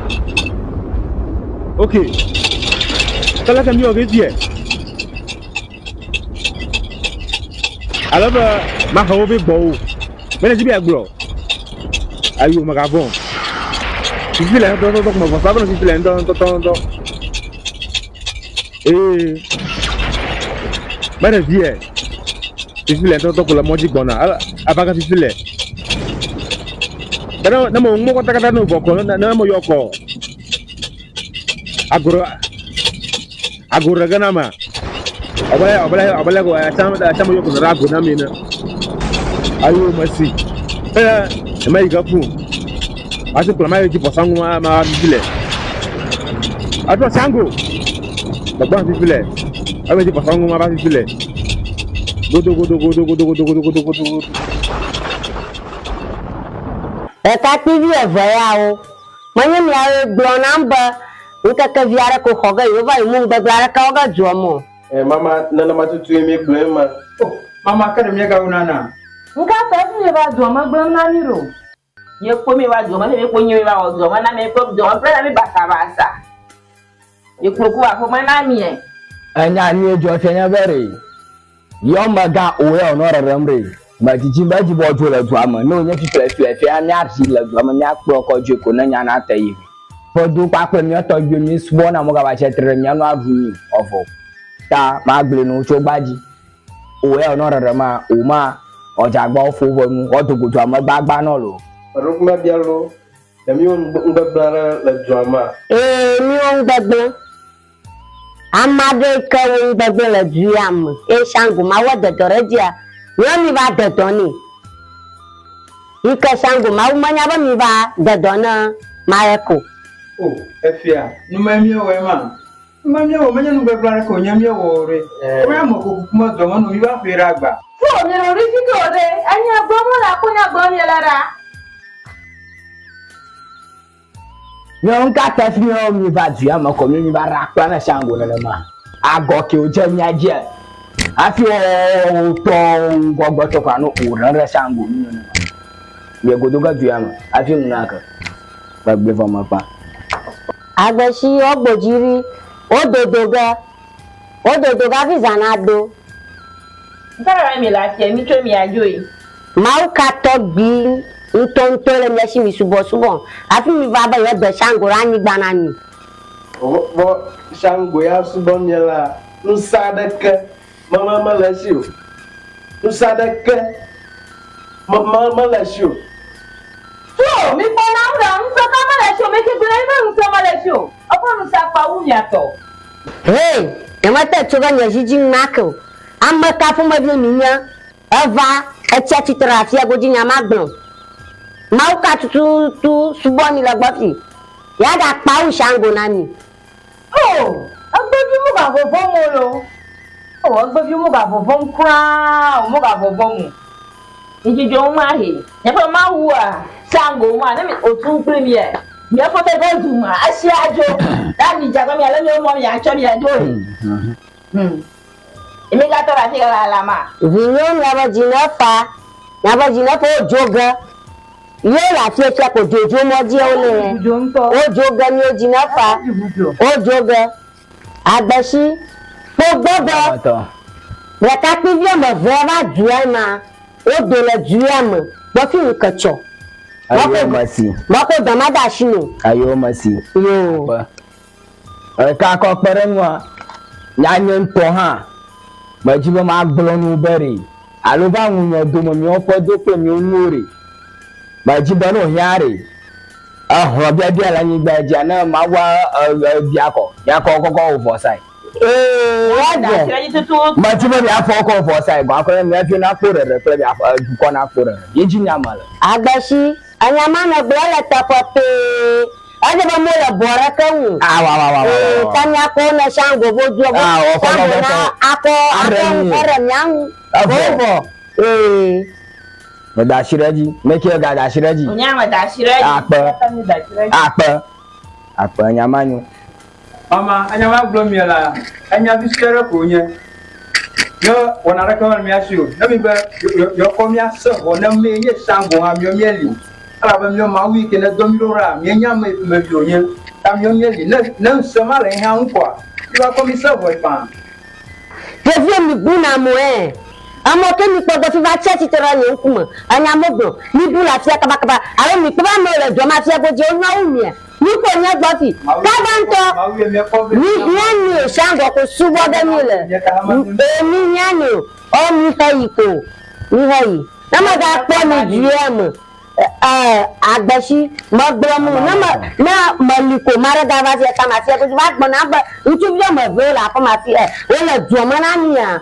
Okay. Kalau kami o die. Alors ma ko be bo. Mais je bi aglo. Ayo magabon. Si tu l'as donc ma va pas si tu l'as donc. Bana vie. Si tu l'as donc la moji bona. Abaga si tu l'as. Bana na mo ko taka no boko na mo yoko. Agora gana ma. Abala ko sama yoko na rago na mina. Ayo masi. Mai gafu. Acho que mais de poção uma bíblia. Acho sango. Babá bíblia. Aí de poção uma bíblia. Godo. Tá TV vai ao. Manhã me a blonamba. Nunca que viara com roga eu vai mundo da clara calga jomo. Mama nana matutu me blema. Mama kada me ga unana. Nunca tá me vai jomo blama niro. Ye komi wa joma me ko nyi wa joma na me ko joma pra me basa ye kuku wa ko na mi e anya ni ejo tenya bere yo maga owe onora ramre ma jiji ba ji bo jo la duama no nya fifi anya arsi la duama nya kro ko je ko na nya na tayi fodu pa pe mi to gbe mi subo na mo ga ba che tere mi anu avuni ofo ta ma gbe no so gbaji owe onora rama o ma oja gba ofo bo mu odogojo amagba na lo Rukma Diallo, the Mion Barbara la drama. Mion Babbe. Amade Kawin Babbe la Juam, Shangu Mawa de Doregia, Yami va de Doni. Ika Shangu Maumanaba Miva, the Donna, Maeko. Oh, Efia, no mammy away, man. Mammy, woman, Barbara, Yamia, or Ramoko, Doman, we are Piragba. Oh, you're a ridiculous, and you're going to Nyon ka tafi mi va dia ma ko mi ba rakwa na shango na ma agoke o jami aje afi o to gogbo to kwa no o ran shango mi na me godoga dia ma afi munaka ba gbe fa ma pa Agbeshi ogbojiri ododoga fi zanado ntara mi la fi mi tro mi ajo yi mau ka to gbi ntonto le mi si mi subo afi mi baba yo de shango rani gbanani Bo shango ya subo mi la nusadaka mama malasio nusadaka mama malasio so mi pona ura nso ka malasio me ke gbe me nso malasio opo nusa pa wu mi ato hey e mata choga nya jiji mako amma ka fu ma bi mi nya eva e tia titrafia goji nya magbon mau ka tu subo mi la gbafi ya da pa u shango na mi agbebi mu ga fofo mo lo agbebi mu ga fofo nkra mu ga fofo mu ijijo ma he ya fa ma wu a sango ma na mi otu premier mi fo be go du ma asi ajo da mi jaga mi ala mi o mo mi a cho mi ajo emi ga to ra fi la ma vinyo na ba jina fa joga yo la fi e ko jojo mo je o le o joga ni o jina fa o joga Agbeshi gbogbo be ka ti vi mo vera duama o do le duama bo fi nkan cho ayo masi mako damada shino ayo masi yo ka ko pere mo nya nto ha majibo ma gbolo nu bere alo ba nwunyo do mo mi opo do pe mi onure majibo no hiare ahun bia bia la ni gba ja na ma wa bia ko ya ko over side majibo bia fo ko over side ba ko mi afi na ko re pe bia ko na ko re yiji nya mala Agbeshi anyama na gbele tapope Aje ba mo la bora kan. Wa. Tanya ko na shango bojo. Shango na ako arem yang. Bobo. Da shiraji. Me ke ga da shiraji. Onyama da shiraji. Apa nyamanyo. Mama, anyama glomiela. Anya biskere ko nye. Yo wonara ka mi asio. Na mi ba yo ko mi aso wona me ye sango ha mi o mieli. Ala ba mi o ma wi ke na domiro ra mi nya me me bi onye. Ta mi o mieli na nsema le ha nkwa. Ti ba ko mi so boy pa. Devia mi buna mo Amo ke mi podo fi va church tera ni nkuma. Anya mogbo. Ni bula fi akaba. Are mi pe ba mo le do ma fi ego je onwa umi e. Ni ko nya gbo fi. Ka banto. Ni ni shango ko subo de mi le. Emi nya ni o mi fayi ko. Ni hayi. Na ma ga po ni GM. Agbashi mogbomu na maliko mara da va fi ka ma fi ego va gbo na gbo. Ntu bi o mo ve la ko ma fi o le do mo na ni ya.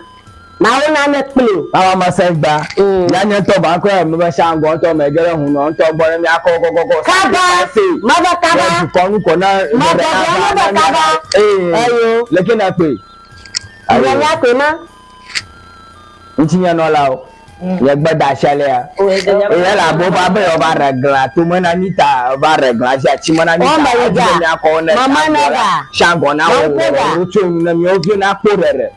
Mauna na kplo awa masegba ya nye to ba ko me ba shango to me gere hu no to gbore mi akọ kaba maba kaba ko nu ko na kaba ayo leke na pe ayo ya pe ma ntinya no la o ye gbeda sele ya o ye la bo ba be o ba regla to mo na nita o ba regla ja chi mo na nita mi akọ na mama na ga shango na o to na mi o fi na porere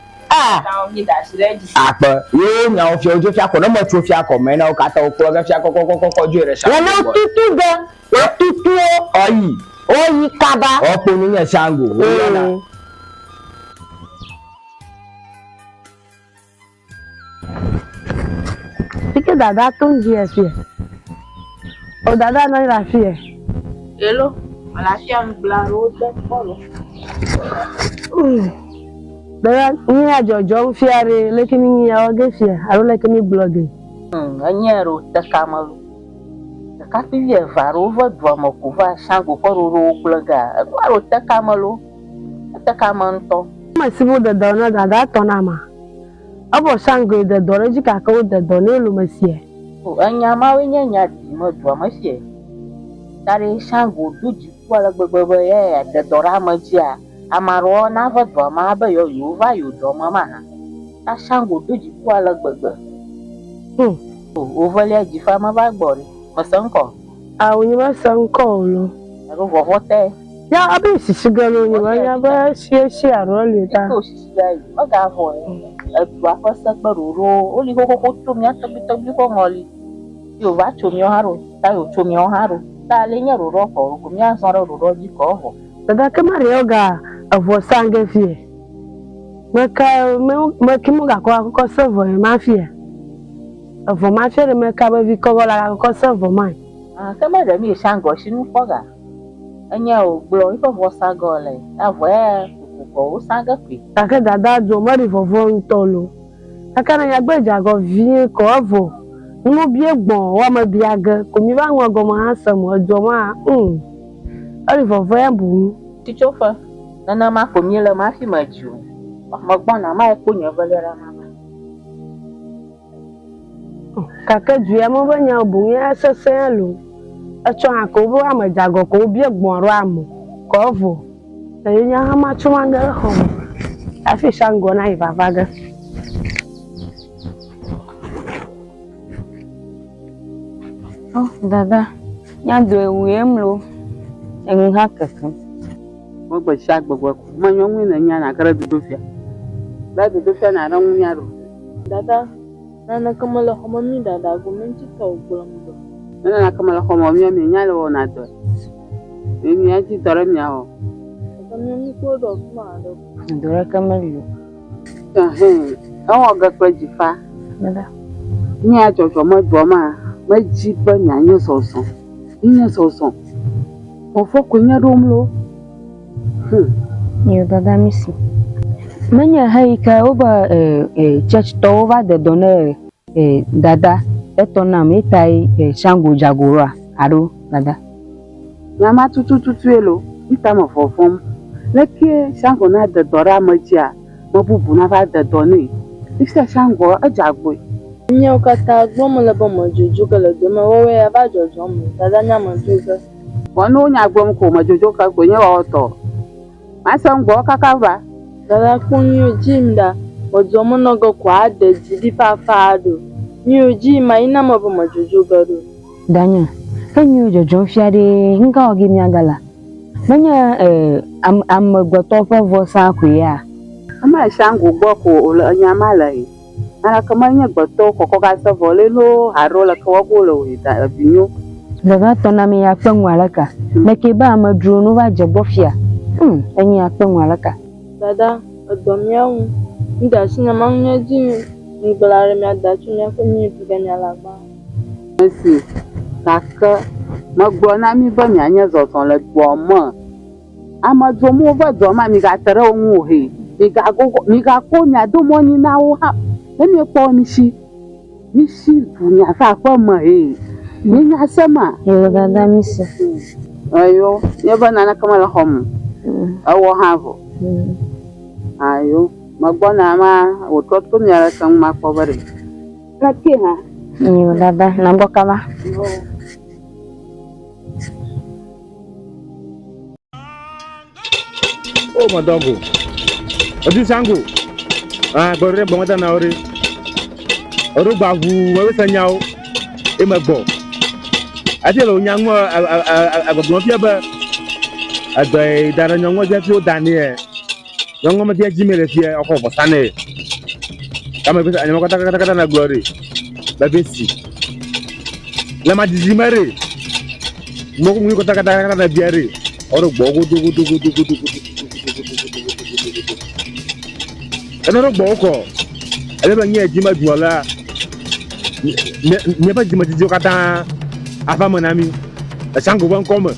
apa yo nya o fi ojo fi akọ no mo tu fi akọ me na o kata o kuro ga fi akọ ju re shango na tutu ga na tutu oyi kaba o po ni nya shango o na Tike dada tó ń jí ẹ fi ẹ. O dada náà ra fi ẹ. Hello, àlàáfíà ń gba ro de polo. Dada ni àjọjọ ń fi are lekini ni ya oge fi ẹ. Aro lekini blogging. Anyero te kamalu. Ka fi ye varo va do mo ko va shango ko ro blogga. Aro te kamalu. Te kamanto. Ma sibu dada na dada to na ma. Abo shango de doreji ka ka de do ne lu masie. Anya ma we nya di mo do masie. Tare shango duji kwala gbegbe ye de dora ma ji a. Amaro na va do ma ba yo va yo do ma ma. Ta shango duji kwala gbegbe. O valia ji fa ma ba gbori. Ma sanko. A onye ma sanko lo. Ro vo hote. Ya abi sisiga lo onye ma ya ba shi aro le ta. Ko sisiga yi. O ga vo Dua kosa beruru, oli koko kucumnya tapi kok ngoli. Yo va cumyo haru, ta yo cumyo haru. Ta lenya ruro ko, kumya sara ruro jiko ho. Dada kemari yoga avo sange fie. Maka kimu ga ko servo ma fie. Avo ma fie meka ba vi ko la ko servo mai. Kemari mi shango shinu foga. Anya o glo ifo vo sagole. Avo ko sanga kwi take dada do mari vovo ntolo akana ya gbeja go vie ko avo mu bi egbon wa ma bi aga ko mi ba won go ma asam ojo ma ari vovo ya bu ti chofa nana ma ko mi le ma fi ma ju ma gbon na ma ko nya valera ma kaka ju ya mo ba nya bu ya sese lo acho ako bo amaja go ko bi egbon ro amo ko avo Enya hama chumanga ho. Afi shango na ivavaga. Oh, dada. Nyando enwemlo. Enwu ha keke. Mo gba sha gbogbo ku. Ma nyo nwi na nya na kara bidofia. Ba bidofia na ran nwi aro. Dada, nana kamala homo mi dada go menchi to gbolo. Nana kamala homo mi nya le wona to. Ni ya ti tore mi aho. Kami ko do ma do. Ndora kamali. Awon ga peji fa. Dada. Ni a jojo mo do ma ji ba nya nya soso. Nya soso. Mo fo ko nya do mlo. Yo dada misi. Manya haika oba church to over the donor dada etona metai shango jagora aro dada. Na ma tutu elo. Ita mo fofom. Leke shango na de dora majia. Mo bubu na va de doni. Ista shango ajagbo. Nya okata gbo mo le bo mo juju kele gbe mo wewe ya ba jojo mo. Dada nya mo juju. Wonu nya gbom ko ma jojo ka ko nya oto. Ma san go kaka ba. Dada kunyo jimda. Ojomo nogo kwa de jidi fafado. Nyo jima ina mabo ma jojo gado. Danya, kanyo jojo fiade nga ogi mi agala. Manya am gboto fo vo sa ku ya. Ama shangu gbo ko nya malai. Ana kama nya gboto ko ka sa vole lo haro la ko ko lo ita binyo. Daga tona mi ya kpenwalaka. Meke ba amadru no wa jebofia. Enyi ya kpenwalaka. Dada, odomyawu. Nda sinya manya ji ngbelare mi adachu mi ko mi biganya lagba. Si kaka magbo na mi ba mi anya zoton le gbo mo. Amadru mo ba do ma mi ga tere ohun he. Mi ga ko nya do mo ni na wo ha. Emi po mi shi. Mi shi tu nya fa pa mo he. Ni nya sama. Yo dada misi. Ayo, yeba nana kama la hom. Awo havo. Ayo, magbo na ma ototo mi ara kan ma ko bare. Lati ha. Yo dada nambo kama. Oh madogo. Oju sango. Gore bo mata na ore. Oru gbavu we sanyao. E magbo. Ati lo nyango agbon fi ba. Agbe dara nyango je fi o dani e. Nyango ma dia jimele fi oko bo sane. Kama bi anyango kata na glory. Ba besi. La ma dijimare. Mo ko mu ko kata na biare. Oru gbo go dugu. Enoro gbo ko. Ele ba nye jima duola. Ne ba jima jijo kata afa monami. La chango bon comme.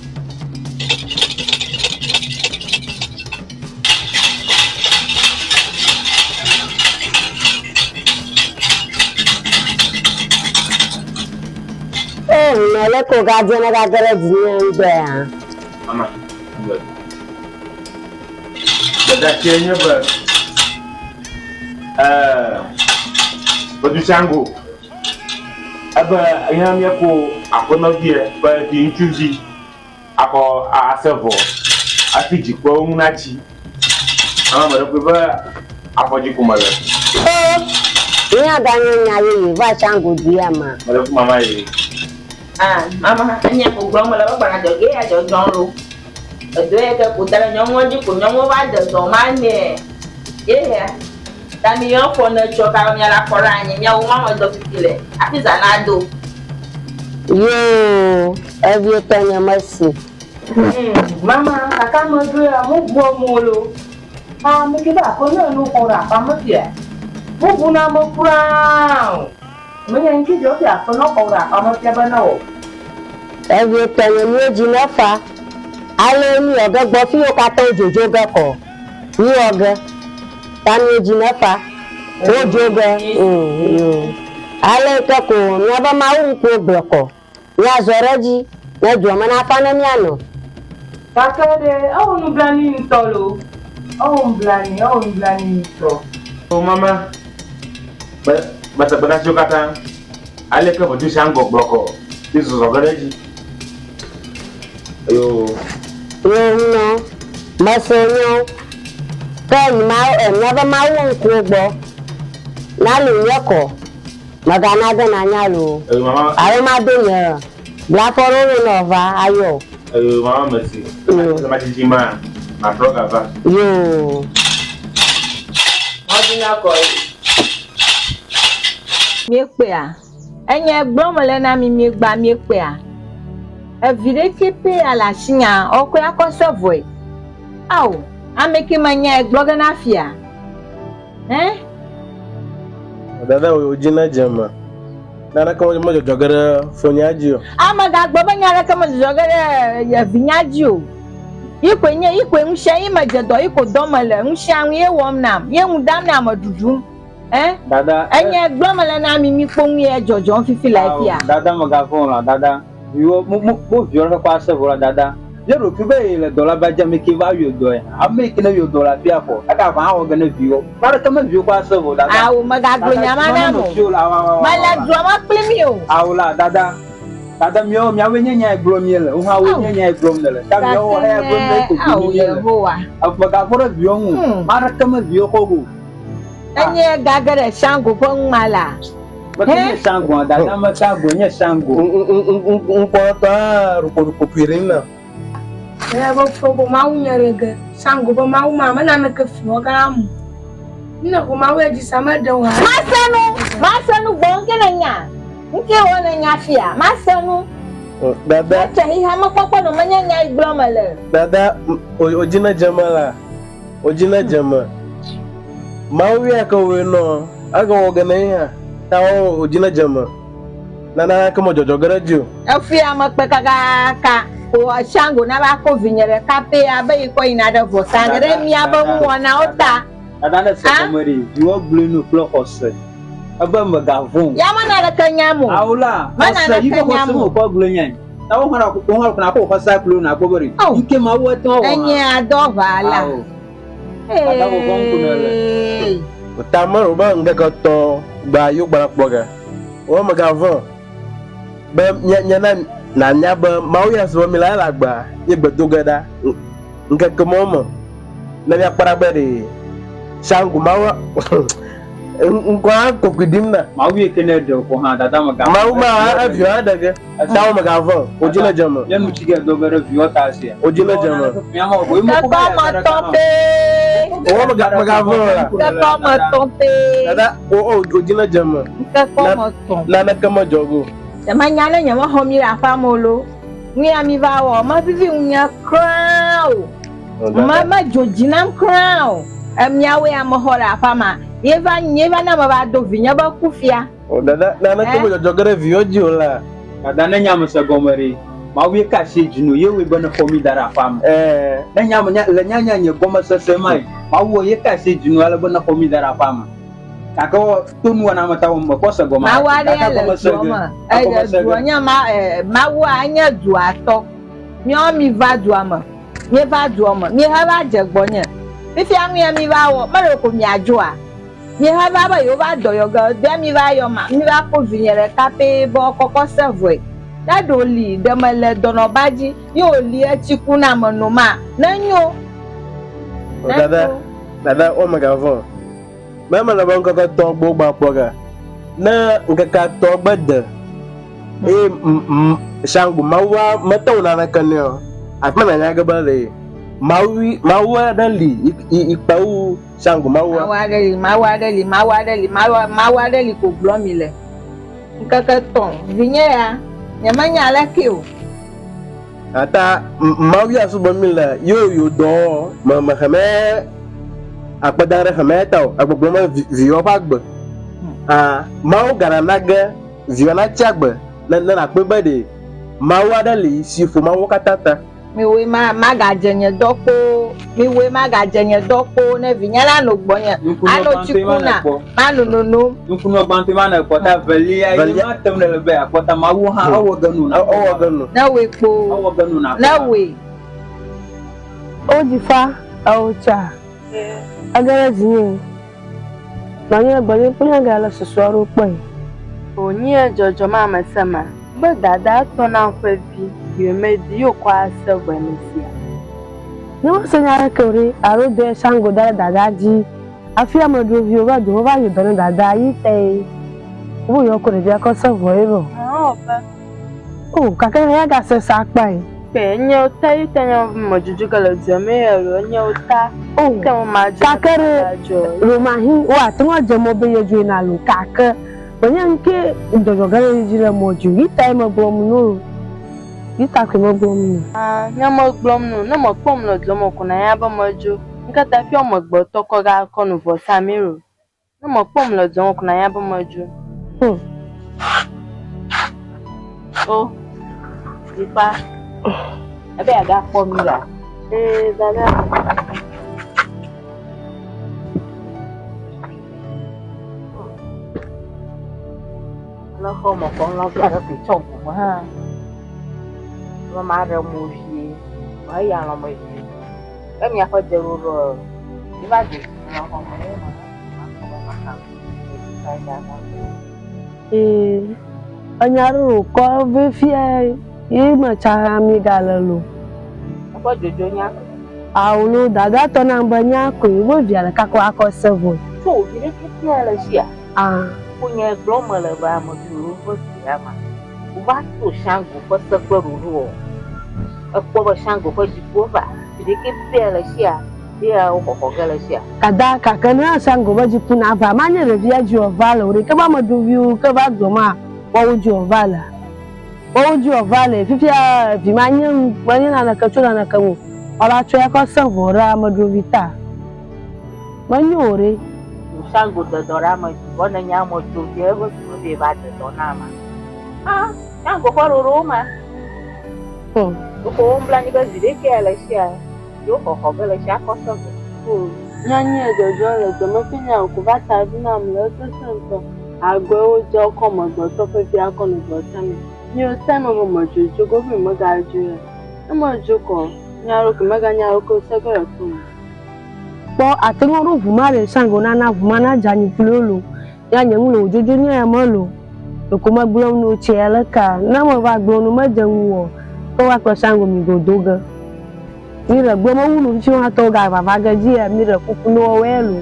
Mele ko ga jena ga gere jinya ide ya. Mama. Dada kenya ba. Odu chango. Aba yam yako akono vie ba di nchuzi. Ako asevo. Afiji ko munachi. Mama mara ko ba afoji kumala. Ni adanyo nyaye ba chango dia ma. Mara ko mama yi. Mama anya ko gbo mo la ba na joge ya jo jonro. Edo e ke ko tara nyonwo ji ko nyonwo ba de so ma ne. Yeah. Dami yo ko na choka mi ala kora anyi mi awu mama do fitile. Afiza na do. Yo, ebi tanya masi. Mama, kaka mo do ya mo gbo mo lo. Mi ke ba ko na lu ko ra pa mo tie. Mo bu na mo kura. Mo yan ki jo ya ko no ko ra pa mo tie ba na o. Ebi tanya ni oji mefa. Ale ni oga gbo fi o ka to jojo be ko. Ni oga. Tani oji mefa. O joga. Yo. Ale to ko ni aba ma un ko bloko. Ya zoreji, ya joma na fa na mi ano. Kakade, nu blani ntolo. Blani nto. Oh mama. Ba bana chokata. Ale ka bodu shango bloko. Bizo zogereji. Yo. Yo no. Masonyo. Ka ma aba ma un ko gbo. Na lu yoko. Magana de na nyalo. Mama. Ayo ma de ne. Bla foro no va ayo. Mama merci. Sama jima. Ma proga va. Yo. Odina ko. Mi pe a. Enye gbon mo le na mi gba mi pe a. E vire ki pe ala shinya oko akosovo e. Aw, ameki manya gbloga na afia. Dada ojina jama. Nana kama mo jogere fonyaji o. Amaga gbaba nyara kama jogere ya vinyaji o. Ikwe nhye imajedo iko domale nhye anwe ye wom nam. Ye ngudam na madudu. Dada. Enye gbamale na mi kponu ye jojo fifi life ya. Dada magafon la dada. Yo mo viora kwa sevora dada. Yero kube le dollar baja me ki va yo do ya. Ame ki na yo dollar bia ko. Aka fa ha gana vio. Para kama vio kwa sevo dada. Awu maga gro nyama na mo. Mala drama plemi o. Awula dada. Kada mio mia we nya gbro mi le. O ha we nya gbro mi le. Ta mio ha gbro mi ko mi le. Afa ga fora bio hu. Mara kama bio ko go. Enye gagare shango pon mala. Bakanya shango da ma ta go nya shango. Pota ruko pirina. Ba fogo mau nyarega shango ba mau mama na ka fio gamu. Ina ko mau eji sama da wa. Masanu bonke na nya. Nke wona nya fia. Masanu. Dada. Acha hi ha makoko no manya nya iglomale. Dada ojina jamala. Ojina jama. Mau ya ka we no. Aga wogana ya. Tawo ojina jama. Nana kama jojo garajo. Afia makpekaka o shango na ba ko vinyere kape abai ko ina da vosangere mi aba wona ota. Adana sekomari, you blue no flock ose. Aba magavon. Ya mana da kanyamu. Aula, mana yi ko so ko glunya. Tawo hara ko na ko fasa klu na ko bari. Ike ma wo to. Enye adovala. Adawo gon kunele. Tamaro ba ngaka to ba yu gbara poga. O magavon. Ba nya na nya ba mau ya so mi la gba ye gbedogada. Ngaka momo. Na ya para bari. Shangu mawa nkwa kokudimna mawi ekene de ko ha dada maga ma avio adaga tawo maga vo ojina jama ya mu chige do bere vio ta sia ojina jama ya ma bo mu ko ma tombe o maga vo la ka ma tombe dada o ojina jama ka ma tombe na kama jogo jama nyana nyama homira fa molo ni ami va wo ma vivi unya crown mama jojina crown Miawe amohora fama yeva na baba do vinya ba kufia dada na kama jogere vioji ola dada na nyama se gomari ma we ka she junu yewe bana fomi dara fam na nyama le nyanya nye goma se mai ma wo ye ka she junu ala bana fomi dara fam kako tunu wana mata wo ko se goma ma wa de ala goma duanya ma wo anya du ato mi o mi va du ama mi va du ama mi ha ba je gbonya If I'm mi va wo maroko mi ajoa mi ha ba yo ba do yo ga de mi va yo ma mi va ko vinyere kape bo koko serve da do li de mele dono baji yo li e chiku na monoma na nyo dada o magavon mama na banko ka to gbo gba poga na ngaka to gbede shangu mawa matona na kanyo atmana nya ga bale Mawa dali ipau shangu mawa dali ko glomile nkaka ton vinyea nyamanya alakio ata mawi asubamila yo do mama khame akpadare khame taw agbogboma vio pagbe maw garanaga vio na chagbe na akpebade mawa dali sifu mawa katata miwe magajenye doko ne vinyala no gbonya ano chikuna manu nunu nkunu gbante mana pota veli ayi ma temne lebe apota mawu ha owo ganu na we po owo ganu na we ojifa aucha agara jinye manya gbanye punya gala susoro pe onye jojo mama sama gbe dada to na fe bi Yemedi yo kwa sevenisia. Nyo senyara kore aro de shango dada ji. Afia modu vi over do over you don dada yite. Wo yo kore je ko so voiro. Oh, kakere ya ga se sakpa e. Pe nyo tai tanyo mojuju galo jame ero nyo ta. Oh, kakere romahi wa tmo je mo be yeju na lu kaka. Onya nke dojo galo jire moju yite mo bo mu no. Ita ke mo gbom nu nyamo gbom nu na mo pom lo do mo kuna ya ba mojo nkata fi o mo gbo to ko ga ko nu vo samiro na mo pom lo do mo kuna ya ba mojo ipa ebe aga pom la dada nó không một con lo ra bị chồng của ha nó má ra mùi gì mấy giờ là mày cái nhà phải đều rồi đi ba gì nó không mấy mà Anyaru ko ve fie e ma cha mi galalo. Ko jojo nya. Aulo dada to na mbanya ko wo via la ka ko akosevon. So dire ke la sia. Ah. Punya gloma la ba mo duro ko sia ma. Uba to shango ko sa ko ru. Ko ba shango ko ji ko ba. Dire ke la sia. Dia o ko gala sia. Kada kakana shango ba ji puna ba manya re via ji ovala ore ke ba mo do view ke ba do ma wa uji ovala. Wa uji ovala fifia vi manya na ka chula na ka mu. Ola twa ko savora mo do vita. Manyore shango da dora ma bona nya mo do je go be ba da dona ma. Ah, shango ko ro ma. Ko mbla ni ba zide ke ala sia. Yo ko gala sia ko sa ko. Nyanye jojo le to mo finya ko ba ta bi na mle to santo. Agbe o je ko mo do to fe bi akonu do tami. Ni o time mo jojo go bi mo ga ju. E mo joko nyaro ko maga nyaro ko segoro tu. Po atengoru vumare sango na vumana jani fulolo. Ya nyemulo jojo ni e mo lo. Ko ma gbon no chele ka na mo ba gbon no ma janwo. Ko wa ko sango mi go doga. Mira gbo mo wulu chi wa to ga baba ga ji e mira kuku no welu.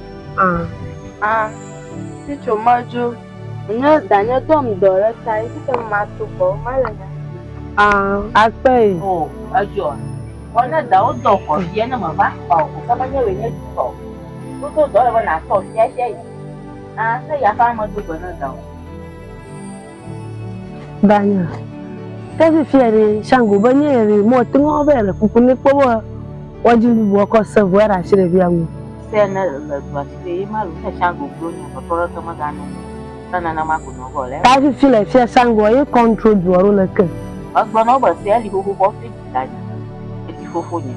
Ti chomajo. Nya danya dom dore tai ti ma to ko mala. Ape. Oh, ajo. Ona da o do ko ye na ma ba pa ko ka ma nye we nye to. Ko do le na to ye. Sa ya fa ma do na da. Danya. Kazi fiere shango banyere mo tingo bele kupune kwa wajulu boko savora shire byangu. Sena la twasire malu na shango blonya patora kama gano. Sana na mako no gole. Kazi file fie shango ye control duaro leke. Agbono ba se ali ko ko fi dani. Eti fofo ni.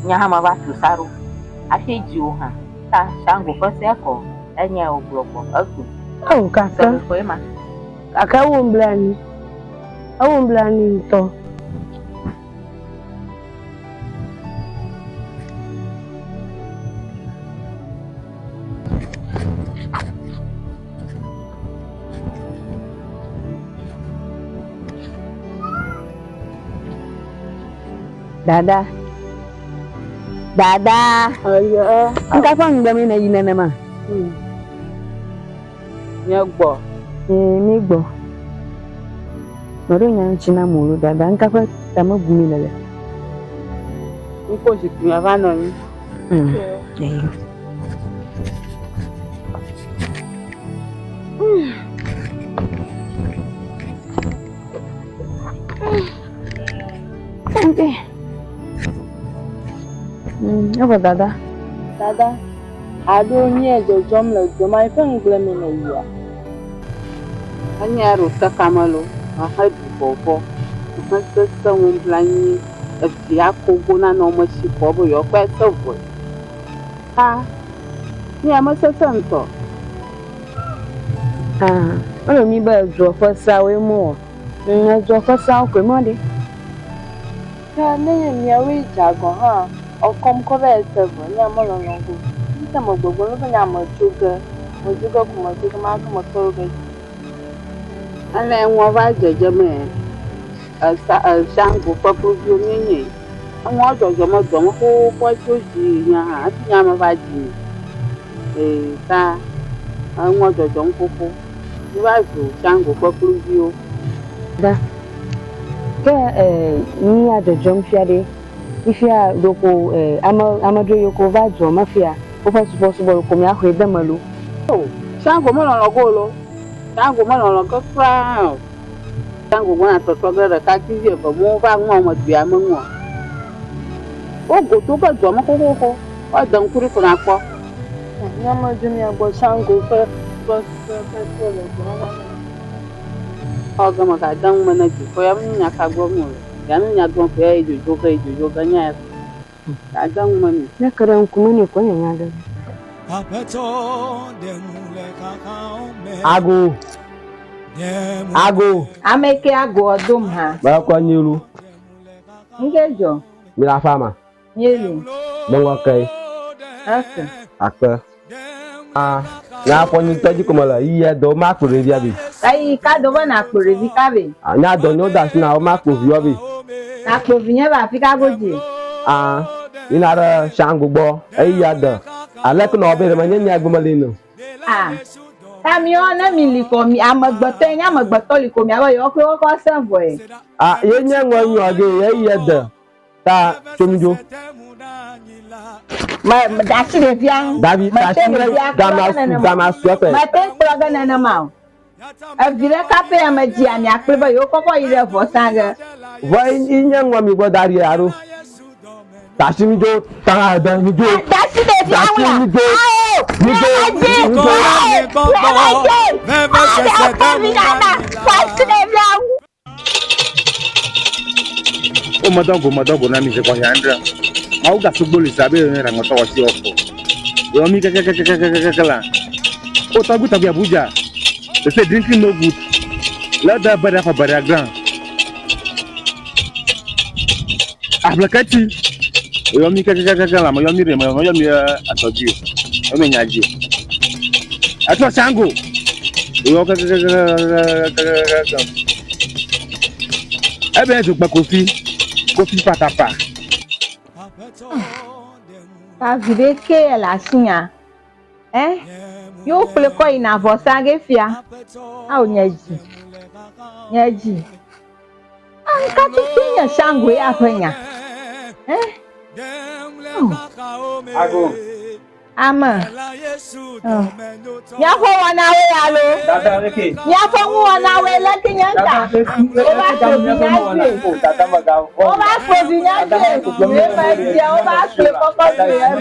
Nya ha ma ba tu saru. Aheji o ha. Ta shango ko se ko enya o bloko aku. Oh kaka. Ko ema. Kaka wo mblani. Awo mblani to. Dada. Ayo. Nka fa ngba mi na yinene ma. Nyagbo. Mi gbo. Moro nya china moro dada nka fa tama bumi lele. Nko jikin avano ni. Okay. Apa dada? Dada, ado nye jojo mle joma ife ngle mi na iya. Anya ro takamalo, ahadu bobo. Sasa wumblani ya kogo na no mo si bobo yo kwa sovo. Ni amasasa nto. Ono mi ba zo fa sawe mo. Zo fa sawe ko mo de. Ka ne mi awi jago ha. Okom ko be sevo nya mo lo ngo. Nta mo gbogbo lo nya mo juga. Mo juga ko mo juga ma ko mo to ge. Ale nwa ba jeje me. Shango papu bi onyenye. Àwọn ojojo mo do mo ko po joji yan ha ati yan ma ba ji. Ta àwọn ojojo nkoko. Ni ba zo Shango papu bi o. Da. Ke ni ajojo mfiade. Ifia doko amadro yoko va jo mafia. O fa subo ko mi ahwe damalu. Oh, Shango mo lo go lo. Shango mo lo ko fra. Shango mo na to gara ka kizi ba mo ba mo mo bia mo mo. O go to ba jo mo ko. O dan kuri ko na ko. Nya mo ju mi agbo Shango fe le. O ga ma ka dan mo na ji ko ya nya ka go mo. Ya nya go ko ya jojo ga nya. Ka dan mo ni. Na karan kuma ne ko nya ga. Ago. Ameke ago odum ha. Ba kwa nyiru. Ngejo. Mila fama. Nyelu. Bongo kai. Aka. Na kwa nyi taji komala iya do ma kure dia bi. Kai ka do na kpore vi ka be. Anya do nyo da na o ma ko vi obi. Na ko vi nya ba fi ka goji. Ina ra shangu gbo ai ya da. Ale ko no be ma nya gbo malino. Kamio na miliko mi amagbato nya amagbato liko mi aba yo ko serve e. Ye nya nwa nyo ge ye ya da. Ta chomjo. Ma dashi de fiang. Davi dashi gama suape. Ma te proga na ma. Avire kape amaji ani akpeba yo koko ire vo sanga. Vo nya nwa mi go dari aro. Dashi mi jo ta da mi jo. Dashi de fiang la. O madogo na mi se kwa yandra. Au ga sugbo sabe na ngoto wa si ofo. Yo mi kala. O tagu Abuja. They say drinking no good. Let that bada for bada grand. Ablakati. Yo mi kala ma yo mi re ma yo mi atoji. Yo mi nyaji. Ato sango. Yo Ebe to gba kofi patapa. Ta vide ke la sinya. Yo ple ko ina vo sange fia. A o nyaji. Anka tinya sangwe apenya. Ago. Ama. Nyafo wana we alo. Dada leke. Nyafo wana we leke nyanta. Oba provinyaje. Oba koko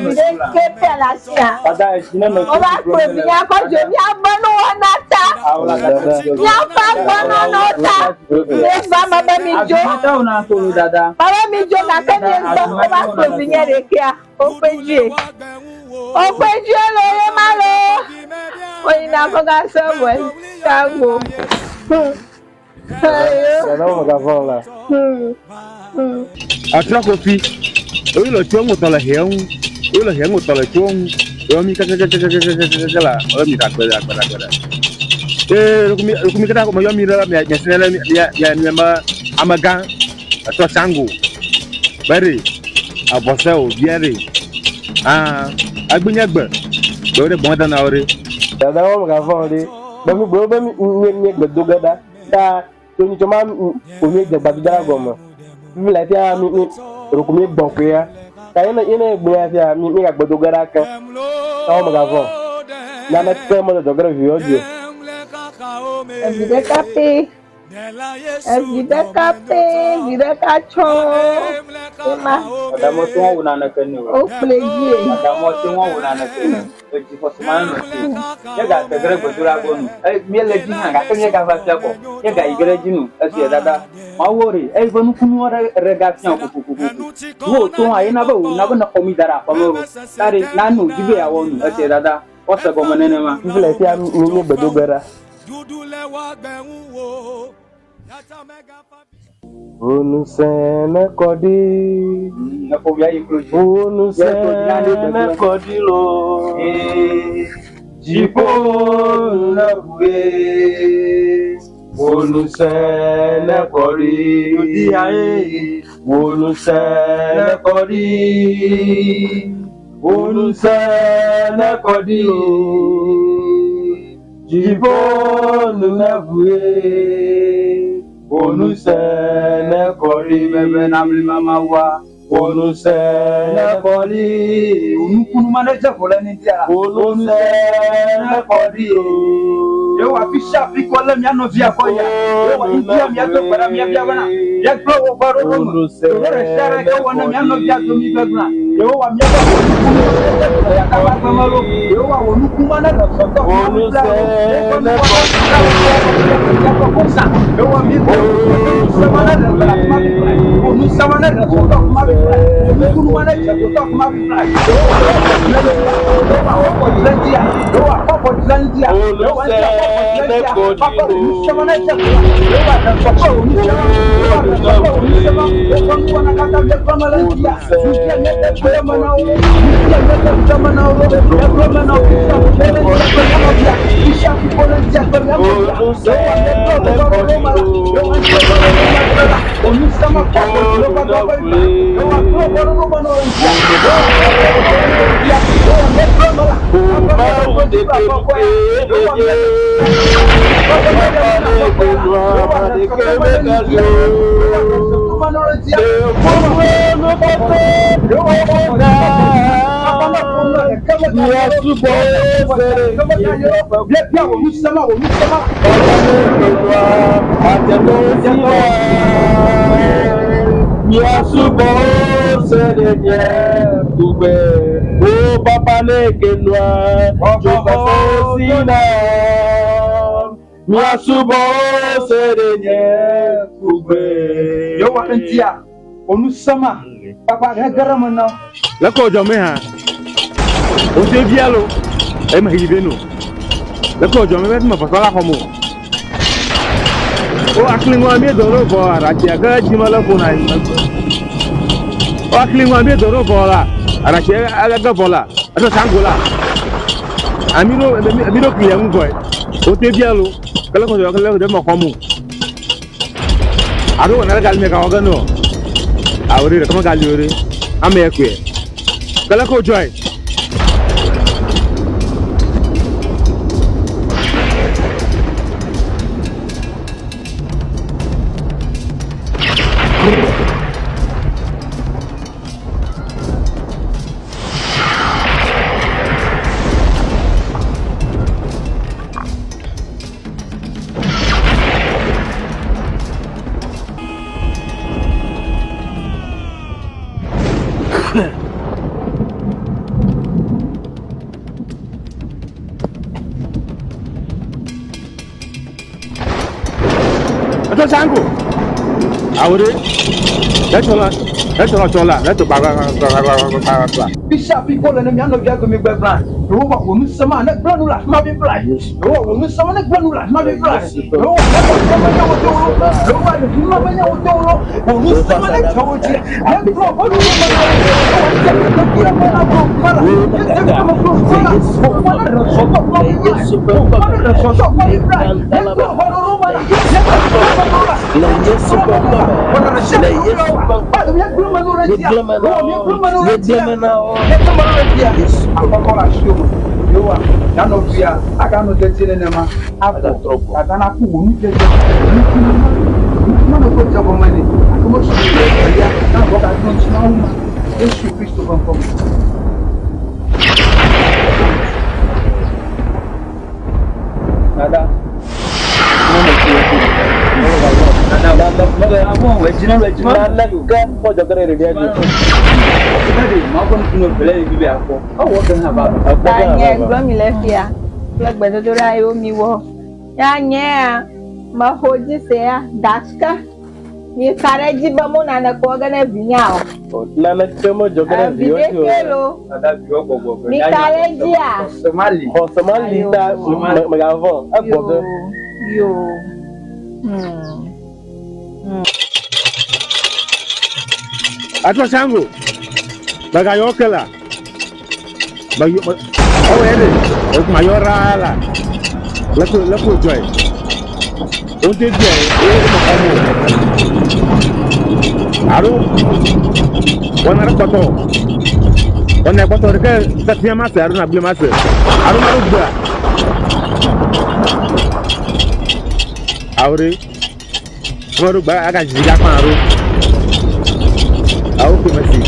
vide kepe la sia. Oba provinya ko jomi abanu wanata. Nyafa banu nota. Neba mama mijo. Baba mijo na kanye sto oba provinya rekia. Opeje. Opeje lo ye malo. Oyi na foga somewhere. Tango. Atra kofi. Oyi lo chuo mo tola heun. Oyi lo heun mo tola chuo. Yo mi kala. Oyi mi takbela. Rukumi kada ko yo mi ra mi nyesela ya ni ma amagan. Atra sango. Bari. Abose o biere. Agbunyagbe. Do de bon na ore. Dada wo ga fo ri. Ba mi nye gbedogada. Ta to ni choma o mi je gbadudara gomo. Mi la ti a mi rukumi gbon pe ya. Ta ina egbe ya ti a mi ga gbedogada kan. Ta wo ga fo. Na na te mo do gara vi ojo. Evide kacho. Ema. Adamo to wona na kan ni. O pleji. Adamo to wona na kan. Oji for smile no. Ye ga te gara godura gonu. Mi le ji hanga kan ye ga fa fiako. Ye ga igere jinu. Asi dada. Ma wori. Bonu kunu rega fian kuku. Wo to ayi na ba na komi dara pamoro. Tare na no jibe ya wonu. Asi dada. Wasa go manene ma. Ifle ti am ni gbedogara. Onusene kodi. Onusene kodi lo. Jipo na buwe. Onusene kodi. Odi aye. Onusene kodi. Onusene kodi lo. Jipo na buwe. Onusene kodi bebe na mama wa. Onusene kodi. Unukunu manager for any dia. Onusene kodi. Yo afisha pikola mi ano via koya. Yo india mi ato para mi abia bana. Ya pro baro. Yo restara ko wana mi ano via to mi bana. Yo wa mi aba. Ya kaba kamaro. Yo wa unukuma na soto. Onusene kodi. Yo wa mi semana de la kuma. Onu semana de soto kuma. Unukunu manager to talk kuma. Yo wa ko trendia. Yo wa ko trendia. Yo wa Ni kare jiba mo na na ko gana binyao. Na na kemo jogana biyo. Ni kare jia. Somali da magavon. Abodo. Yo. Atwa sangu. Baga yokela. Bayo ede. O mayora la. Lako joy. On te dit aro wana rakoto wana koto reke tatia masa aro na bile masa aro na rugba awre rugba aga jiga kan aro awo ko masi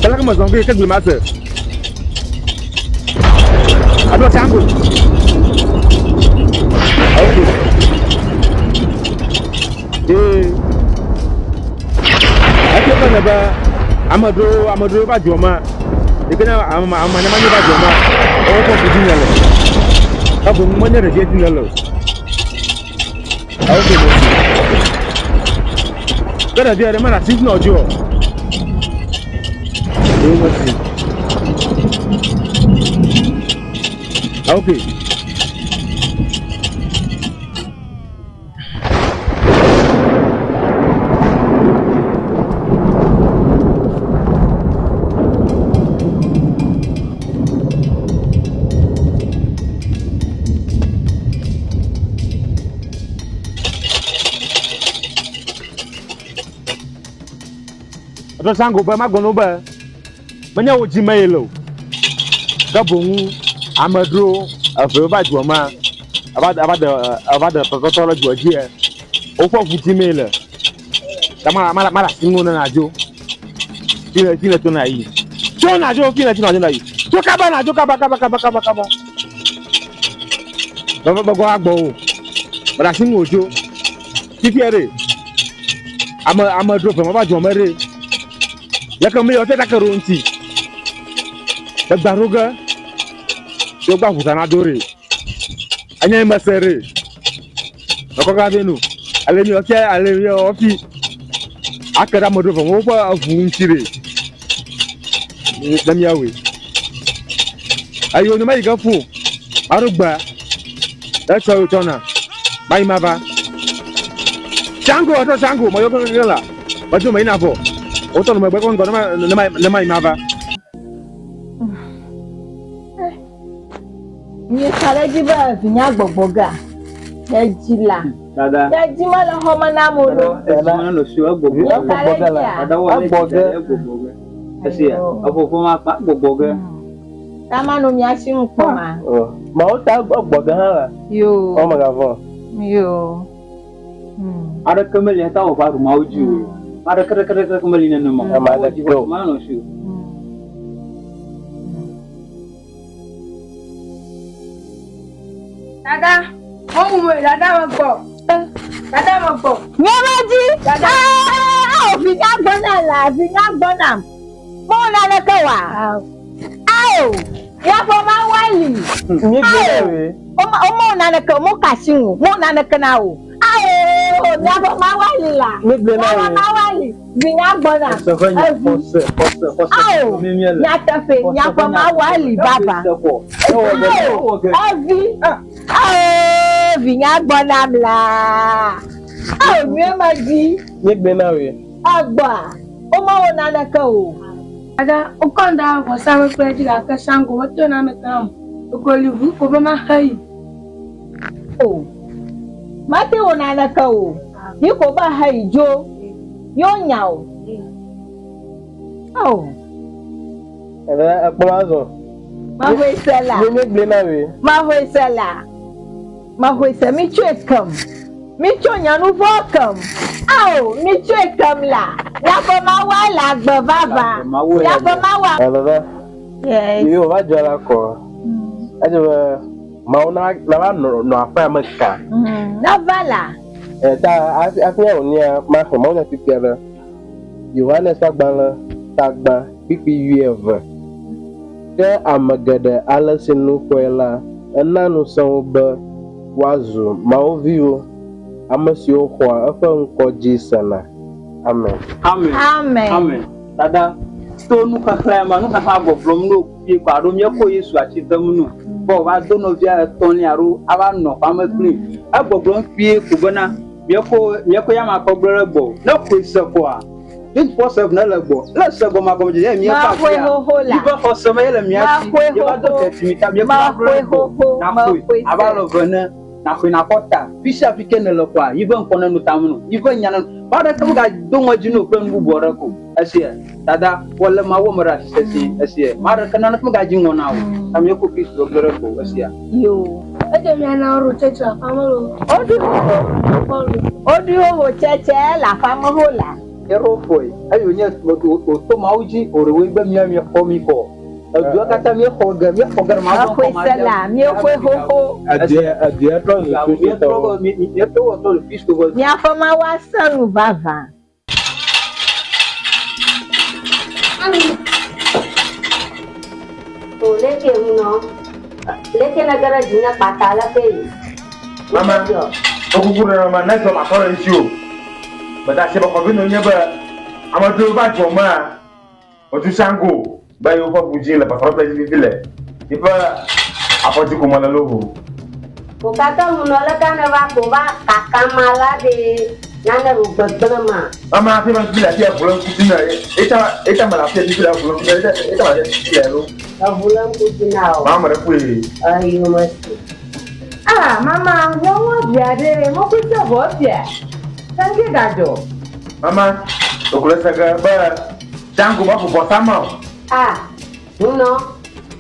kala kama zongo ke bile masa ado tango ake kana ba amado ba joma ikena amanya ba joma o ko kudinalo abu manya da jedinalo awu ko kada dia mana signal ojo okay. to sango ba ma gono ba menya wo ji mailo ka bongu amadro afa ba joma abada totola joji e o fo futi mail tama mala singo na jo kile to na yi to na jo kile to na yi to ka ba na jo ka ba ba go agbo mala singo jo kifiere amadro fa ma ba joma re ya kan mi o te ta karonti da daruga yo gba futana dore anya masere ko ga benu ale mi o ke ale yo ofi akara modro fa mo fa afu ntire dam yawe ayo ni mai ga fu arugba da cho chona mai mava chango to chango mo yo ko la ba jo mai na fo o to no me ko na mai mava Ni kare jiba vinya gbogboga. Ejila. Dada. Ya jima la homa na molo. Mana no shu gbogboga la. Ada wa le gbogboga. Asia, afofo ma pa gbogboga. Tama no mi ashi npo ma. Ma o ta gbogboga ha. Yo. O ma ga fo. Yo. Ada kemeli ta o baru mau ju. Ada kere kemeli na ma. Ma ada ko. Mana no shu. Dada, mo mo dada mo gbo. Dada mo gbo. Nyemaji. Dada. Ah, o fi ga gbona la, fi ga gbona. Mo na le ko wa. Ao. Ya fo ma wali. Ni gbona we. O mo na le ko mo kasinu, mo na le kana o. Ao, ya fo ma wali la. Ni gbona we. Ma wali. Fi ga gbona. Force. Ao. Ya tafe, ya fo ma wali baba. Avi. Ah, vinya gbona mla. Ah, Nyemaji. Ni gbona we. Agba. O ma wona na ka o. Dada, o konda ko sabe pe jira ka sango wato na kam. O ko livu ko ba ma hai. O. Mate wona na ka o. Ni ko ba hai jo. Yo nyao. Oh. Ada akwazo. Ma hwe sela. Ni gbona we. Ma hwe sela. Ma hwe se mi chwekam. Mi chonya nu vokam. Ao, mi chwekam la. Ya ko ma wa la gbo baba. Ya ko ma wa. Dada. Yes. Yo va jara ko. Aje ma ona na ba no afa maka. Na vala. Ta afia onia ma ho ma ona pipiara. Yohane tagba pipi yueva. Ke amagada ala sinu kwela. Enanu sonba wazu maovio amasio kwa afa nkoji sana. Amen. Amen. Dada, to nu ka klema nu ka fa goflom no pi kwa do me ko Yesu achi dam nu. Bo wa do no via toni aro aba no fa ma clean. Agbogbon pi ku bona me ko ya ma ko gbere gbo. Na ko se ko a. 24/7 na lagbo. La se go ma ko je me ka. Iba ko se ma yele mi ati. Ye ba do ketimita me ko na ko. Aba lo vena na ko na kota. Fisha fike na lo kwa. Iba ko na no tamno. Iba nyana ba da kam ga do mo jinu ko nbu bora ko. Asia. Dada wala ma wo mara sisi asia. Ma da kana na kam ga jingo na wo. Am ye ko pis do gbere ko asia. Yo. Ede mi na ro cheche afamolo. Odi ho cheche la famola. Ero foi. Ayo nya o to mauji o rewe ba mi ko mi ko. Ajo kata mi ko ga ma ko ma. Sala, mi ko ho. Adia to mi to to fish to go. Mi afama wa sanu bava. तो लेके उनो लेके नगर जिना पाताला पे mama okukuru na mama na to ma ko ri o bada se ba ko bi no nya ba amadu ba joma o tu sango ba yo fa buji la ba ko pe bi le ipa apoti ko mala loho ko kata munola kana ba ko ba kakamala de nana rugbadama mama fi ba bi la ti abulan kutina eta mala fi bi la abulan kutina eta mala ti ero abulan kutina o mama re ku ayo mas. Ah, mama, wọ́n bí adé, mo kú sí ọ̀bọ̀ ọ̀bẹ̀. Sáńgé ìdájọ́. Mama, okule saga ba Shango ma ko bo sama. Ah, no.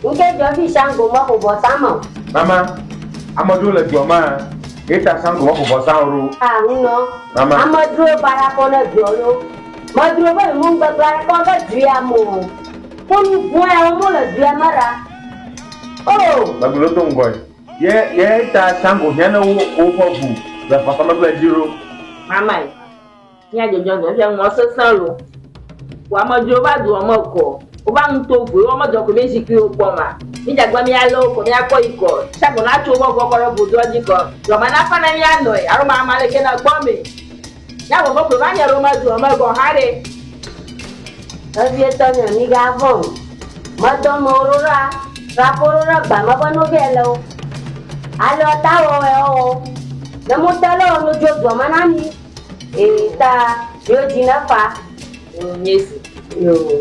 Nke jobi Shango ma ko bo sama. Mama, amadu le do ma. Eta Shango ma ko bo sama. Ah, no. Mama. Amadu bara ko na do lo. Maduro ba mo ba bara ko ga dia mo. Pon bo ya mo le dia mara. Oh, Bagulo to ngoy. Ye eta Shango nyana wo ko bu. La fa ma bla jiro. Mama, nya jojo ya mo sesan lo. Wa Maduro ba do mo ko. O ba n to gbe o mo jo ko be si ki o po ma. Ni jagba mi alo ko ni akọ iko. Sabo na tu wo kokoro bodo ji ko. Lo ma na fa na mi ano e. Aro ma ma le ke na gbo mi. Ya wo ko ba nya ro ma do mo go hare. Abi etanyo ni ga von. Mato morora. Raporora ba ma ba no gelo. Alo tawo e o. Na mo talo no jojo manani. Ta yo jinafa. Nyesi. Yo.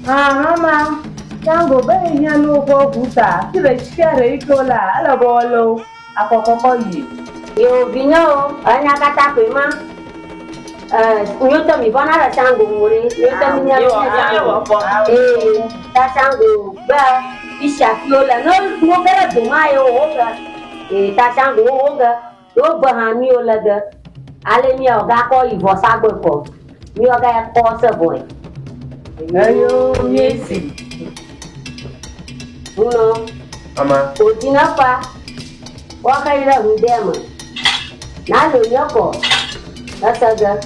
Ah, mama. Shango be nya no go buta. Ti le share ikola ala bolo. Akokoko yi. Yo vinyo anya kata pe ma. Nyoto mi bona la Shango muri. Nyoto mi nya no. Ta Shango ba bisha kiola no bera do mai o ga. Ta Shango o ga. Do ba ha mi o la ga. Ale mi o ga ko ivo sagbe ko. Mi o ga ko se boy. Ayo, yesi. Uno. Mama. Ojina pa. Waka ira ndema. Na lo yoko. Asaga.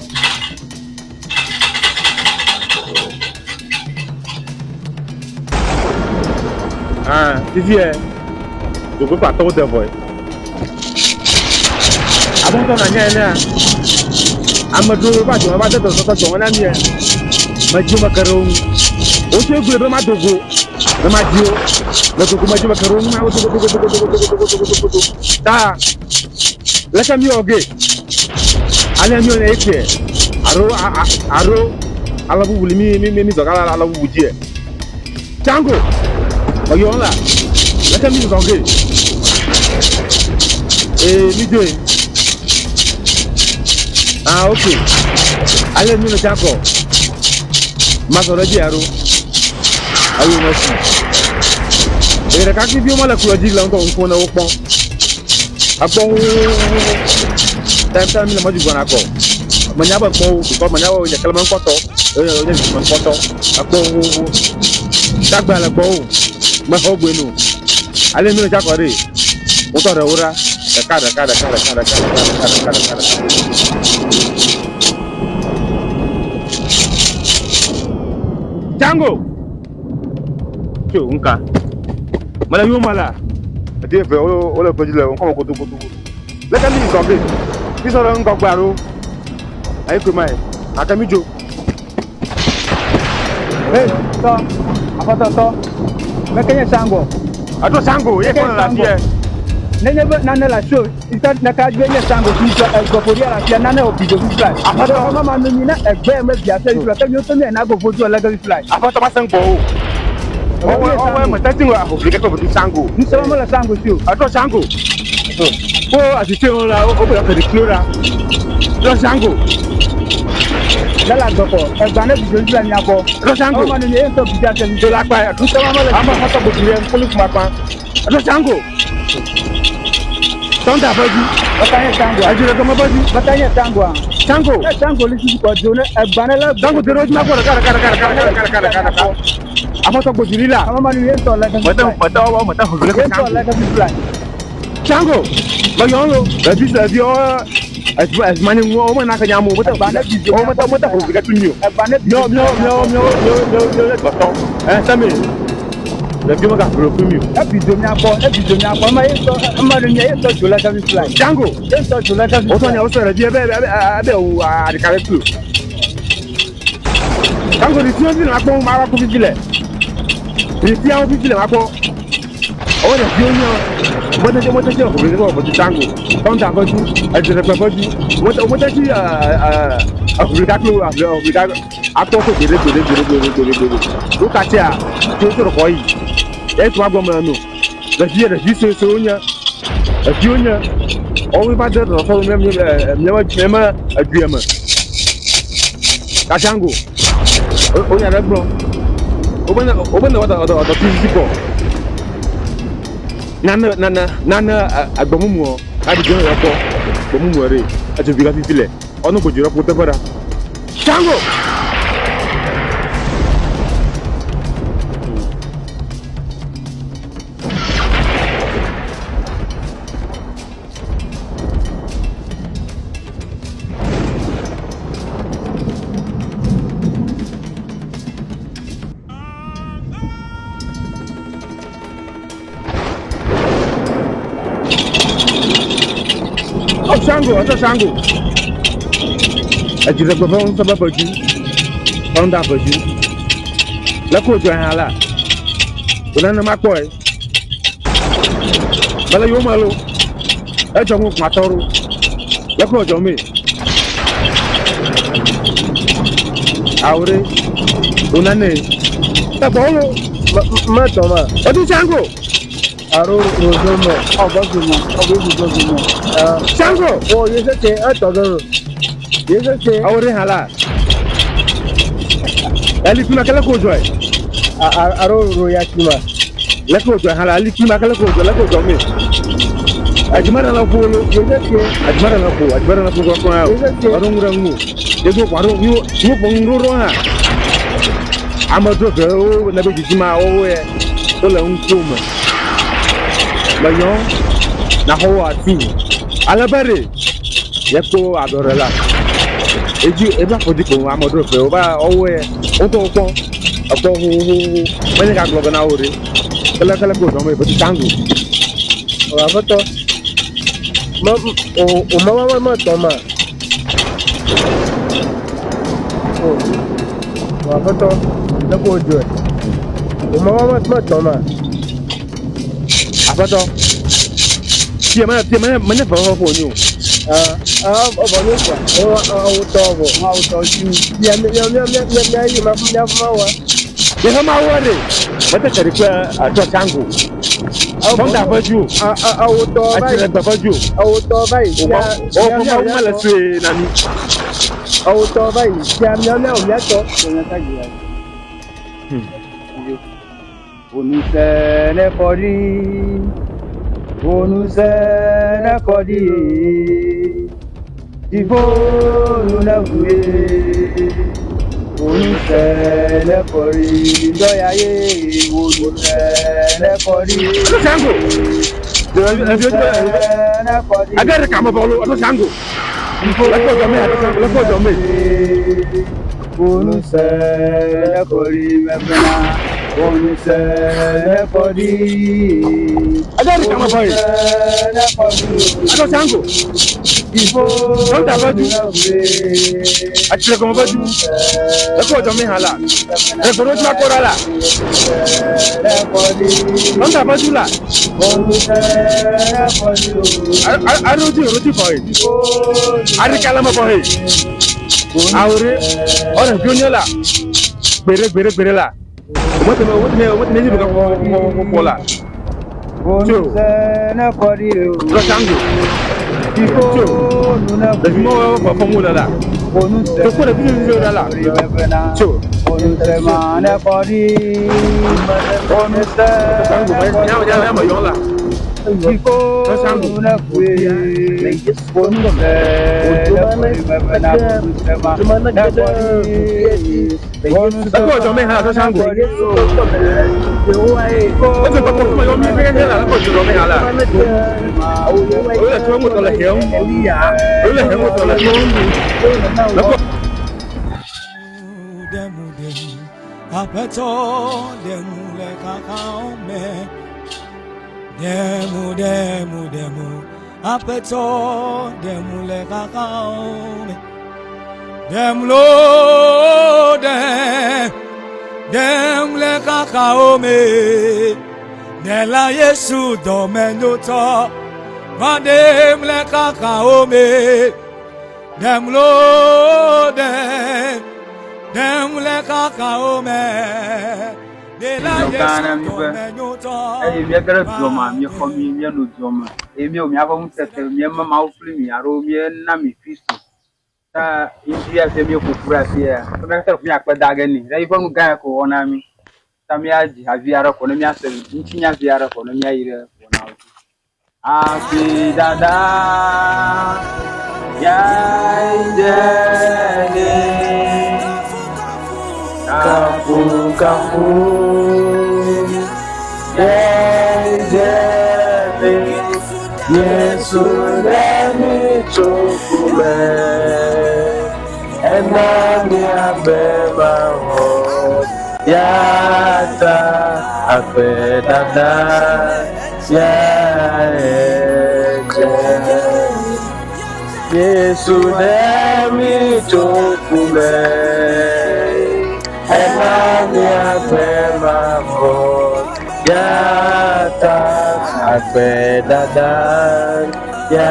Ah, Vivier. Je peux pas trop de voix. Avant ton année là. Amadou ba jo ba to so to na mi. Ma ju makarong. O se gbe be ma dogo. Be ma dio. Na dogo ma ju makarong ma o dogo. Ta. La kami oge. Ale mi o na ete. Aro ala bu buli mi zo kala ala bu bujie. Tango. Oyon la. La kami zo oge. Mi do. Ah, ok. Allez, nous le d'accord. Ma soeur dit à vous. Aïe, merci. Et le cas qui vient mal à courir dit là, on a au pont. À pont. Time, le mot du bon accord. Maniaba pont, comme Maniaba, il y a tellement de photos. Il y a des photos. À pont. Chaque balle à pont. Ma femme, nous. Allez, nous le d'accord. On t'en aura. Cara. Django! Tio, nka. Mala yo mala. Ati efe o le pejile on komo koto. Le kan mi zombie. Bi so ran gbagbaro. Ayi ko mai. Akami jo. Hey, to. Apa to? Me kenya Shango. Ato Shango, ye ko la fie. Nene nane la show. Ita na ka gbe Shango fi go for ya la fie nane obido fi fly. Apa to mama no ni na egbe me bia se fly. Ka mi o to me na go foju la ga fly. Apa to ma Shango. O mo tati wa ho fike ko bu Shango. Ni se mama la Shango too. Ato Shango. O asise on la o be ka de clora. Lo Shango. Lala goko. Egba na bido fly ni abo. Lo Shango. O ma no ni en to bia se ni to la pa. Ni se mama la ama fa to bu bien ko lu kuma pa. Ato Shango. Tonda baji. Batanya Shango. Ajira kama baji. Batanya Shango. Shango. Shango lisi ko jona egba na la Shango de roji ma ko kara. Ama to bojiri la. Ama manu yen to la ka. Mata ho gele Yen to la ka fly. Shango. Ba yonlo. La bi o as mani mo o na ka nyamu. Mata ho gele tunyo. Egba na Mio. Le goto. Sami. Le bi mo ka pro premium. Ebido mi abo. Ma yen to manu yen to jola ka fly. Shango. Yen to jola ka fly. O to nya o so re bi ebe o a de kare tu. Shango ni ti o bi na po ma ra ko bi bile. Ti àwọn bi bile ma po. O de bi o yan. Mo te ko bi ko ti Shango. Tonda boju, ajere pe boju. Mo te ti Afrika klo Afrika ato ko gere. Lo ka ti a ti o so ko yi. E to agbo mo no. Le ji so onya. E ji onya. O wi ba de ro so me aduama. Ka Shango. O nya bro. Obana wada tisi ko. Nana agbomumu o. Adi jo yo ko. Agbomumu re. Ajo bi ka fifile. Onu ko jiro ko te bara. Shango. Shango, atau Shango. Aji tak berapa orang sebab baju, orang dah baju. Laku jual halal. Bukan nama kau. Malah yo malu. Jangan mataru. Laku jual me. Aure, bukan ni. Tak boleh. Macam mana? Aduh Shango. Aro rozomo, abazumo, abazumo. Shango, oh yes okay, atogoro. Yes okay. Aure hala. Ali kuna kala ko joy. Aro royakima. La ko joy hala ali kuna kala ko joy, la ko joy me. Ajmara na polo, yes okay. Ajmara na ko ko ya. Arung rangu. Yeso kwaro yo bongro ha. Amado be o na be jima o we. O la unkuma. Bayon na ho atu alabare yeko adorela eju eba fodi ko amodo fe oba owe onto ko apo hu mene ka glogo na ore kala ko do me boti tangu o afoto o mama toma o afoto na ko jo o mama toma Abato. Tiama mana bawa ponyo. Bonyo kwa. Auto ju. Ya mawa. Ya mawa de. Mata cari kwa atwa Shango. Fonda baju. Auto bai. Atira baju. Auto bai. Kuma mala swe nani. Auto bai. Ya umiato. Onusene kodi Ifo nuna vue Onusene kodi Doya ye Onusene kodi Shango Agare kama bolo ato Shango Lako jome Onusene kodi mebena Onusene kodi Agari kama boy Ato Shango Ifo Nonda baju Atire kama baju Lako jome hala Rekoro juma korala Nonda baju la Aroji boy Ari kalama boy Aure Orang junior la Bere la What name you go Pola? Onusene kodi Shango. There's more formula la. Onusene kodi bebena. Onusene kodi. Onusene kodi. Ya Shango. Ako jome hala Shango. Ojo pa ko yo mi pe hala ko jome hala. Ola to mo to la heon. Ola he mo to la heon. Apeto demu le kakao me. Demu apeto demu le kakao me. Dem lo dem le kakao me. De la Yesu domenoto. Ma dem le kakao me. Dem lo dem le kakao me. De la Yesu domenoto. Mi agara dioma mi khomi mi no dioma. Mi o mi aba mu tete mi mama o fili mi aro mi na mi Kristo. ta India se mi kukura sia to me ta fi akpa daga ni dai fa mu ga ko wona mi ta mi aji aviara ko no mi asem ntinya aviara ko no mi ayire ko na oji afi dada ya jene kafu kafu jene Yesu nemi chokume enani abema ho yata ape dada ya Yesu nemi chokume enani abema ho yata ape dada ya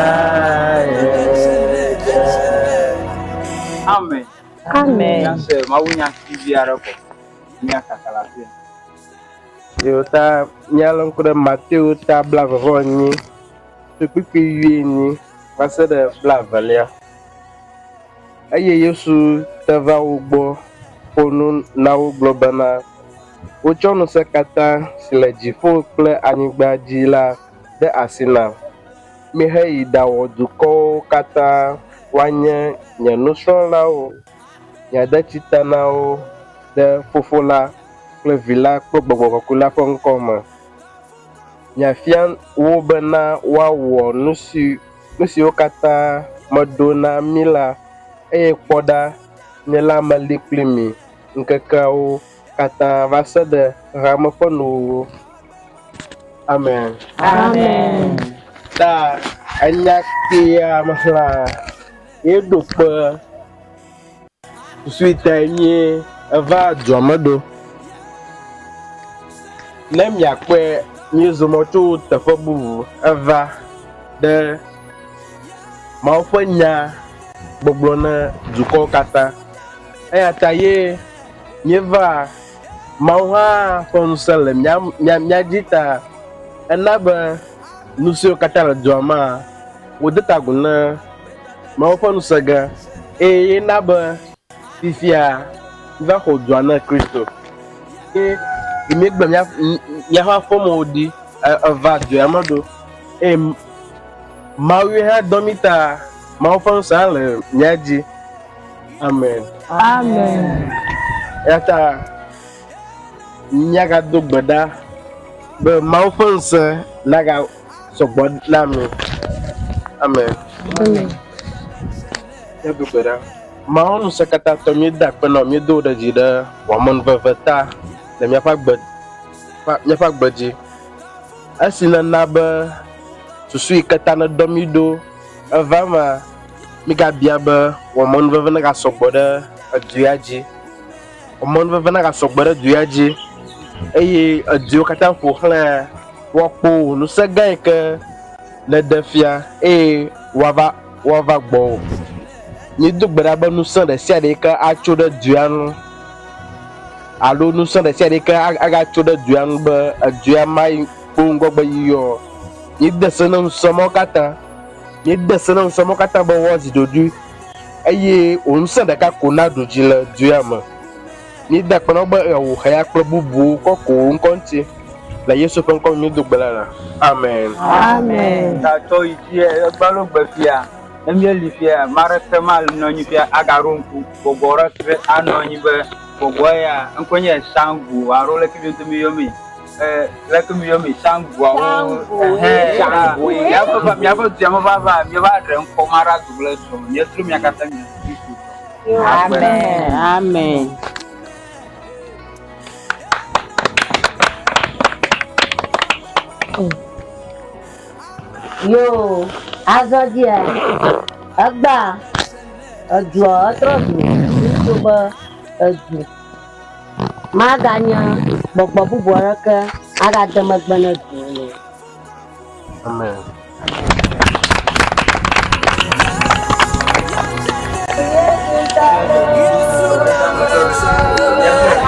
Amen. Amen. Nyanse mawunya kibiara ko nya kakalafia. Yo ta nyalon ko de Matthew ta blavon ni to pipi ni pase de blavalia aye Yesu ta va ugbo onu na ugbo bana o chono se kata sile jifo ple anigba jila de asina mi he ida woduko kata wanye nya nusrola o nya de chitana o de fofola kple vila kple gbɔgbɔkɔkula ƒe ŋkɔme. Nyafia wo bena woawɔ nu siwo katã meɖo na mí la eye kpɔɖa nye la meli kpli mi ŋkekeawo katã va se ɖe hame ƒe nuwuwu. Amen. Amen. Ta enya kia mehla ye ɖo kpe susuita nye eva dua me ɖo. Ne miakpɔe miezɔmɔ tso teƒe bubu eva ɖe Mawu ƒe nya gbɔgblɔ ne dukɔwo katã eya ta ye mieva Mawu hã ƒe ŋusẽ le mia dzi ta ena be nu siwo katã le dua mea wòde tago ne Mawu ƒe ŋusẽ gã eye na be fifia miva xɔ dua ne Kristo. Míegbe míaƒe afɔmewo ɖi eva dua me ɖo eye Mawu hã dɔ mí ta Mawu ƒe ŋusẽ hã le mía dzi. Amen. Amen. Eya ta míagado gbe ɖa be Mawu ƒe ŋusẽ naga sɔgbɔ na mi. Amen. Amen. Míagado gbe ɖa. Mawu ŋusẽ katã tɔ míeda akpe na míedo ɖe dzi ɖe wɔmenuveve ta le míaƒe agbe dzi esi nena be susu yi katã nedɔ mí ɖo eva mea mígabia be wɔmenuveve negasɔgbɔ ɖe edua dzi, wɔmenuveve negasɔgbɔ ɖe edua dzi eye eduwo katã ƒo xlã woakpɔ nusẽ gã yi ke nede fia eye woava gbɔwò. Míedo gbe ɖa be nusẽ ɖe sia ɖe yi ke atso ɖe dua ŋu alo nusẽ ɖe sia ɖe yi ke agatso ɖe dua ŋu be edua ma yi kpo ŋgɔgbe yiyɔ. Míede se ne nusẽ mawo katã. Míede se ne nusẽ mawo katã be woazi ɖoɖoe eye wò nusẽ ɖeka ko na ɖu dzi le dua me. Míede akpe na wo be wò heya kple bubuwo kɔ ko wò ŋkɔ ŋuti. Le Yesu ƒe ŋkɔ míedo gbe ɖa. Amen. Amen. Tatɔ yi dzi egbalo gbe fia ne míeli fia ame aɖeke manɔ anyi fia agaɖo ŋku gbɔgbɔ ɖe anɔ anyi be gbɔgbɔ ya ŋkɔe nye sangu alo leke mi mi yɔmi leke mi yɔmi sanguawo míaƒe dua me vava míeva ɖe ŋkɔ ma ɖa du le sɔ míetro mia katã mia Kristo. Amen. Amen. Yo, azɔ dzia, egba, edua etrɔ du, ŋutsu be edu. Maganye gbɔgbɔ bubu aɖeke agade megbe ne du o. Amen.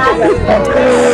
Amen.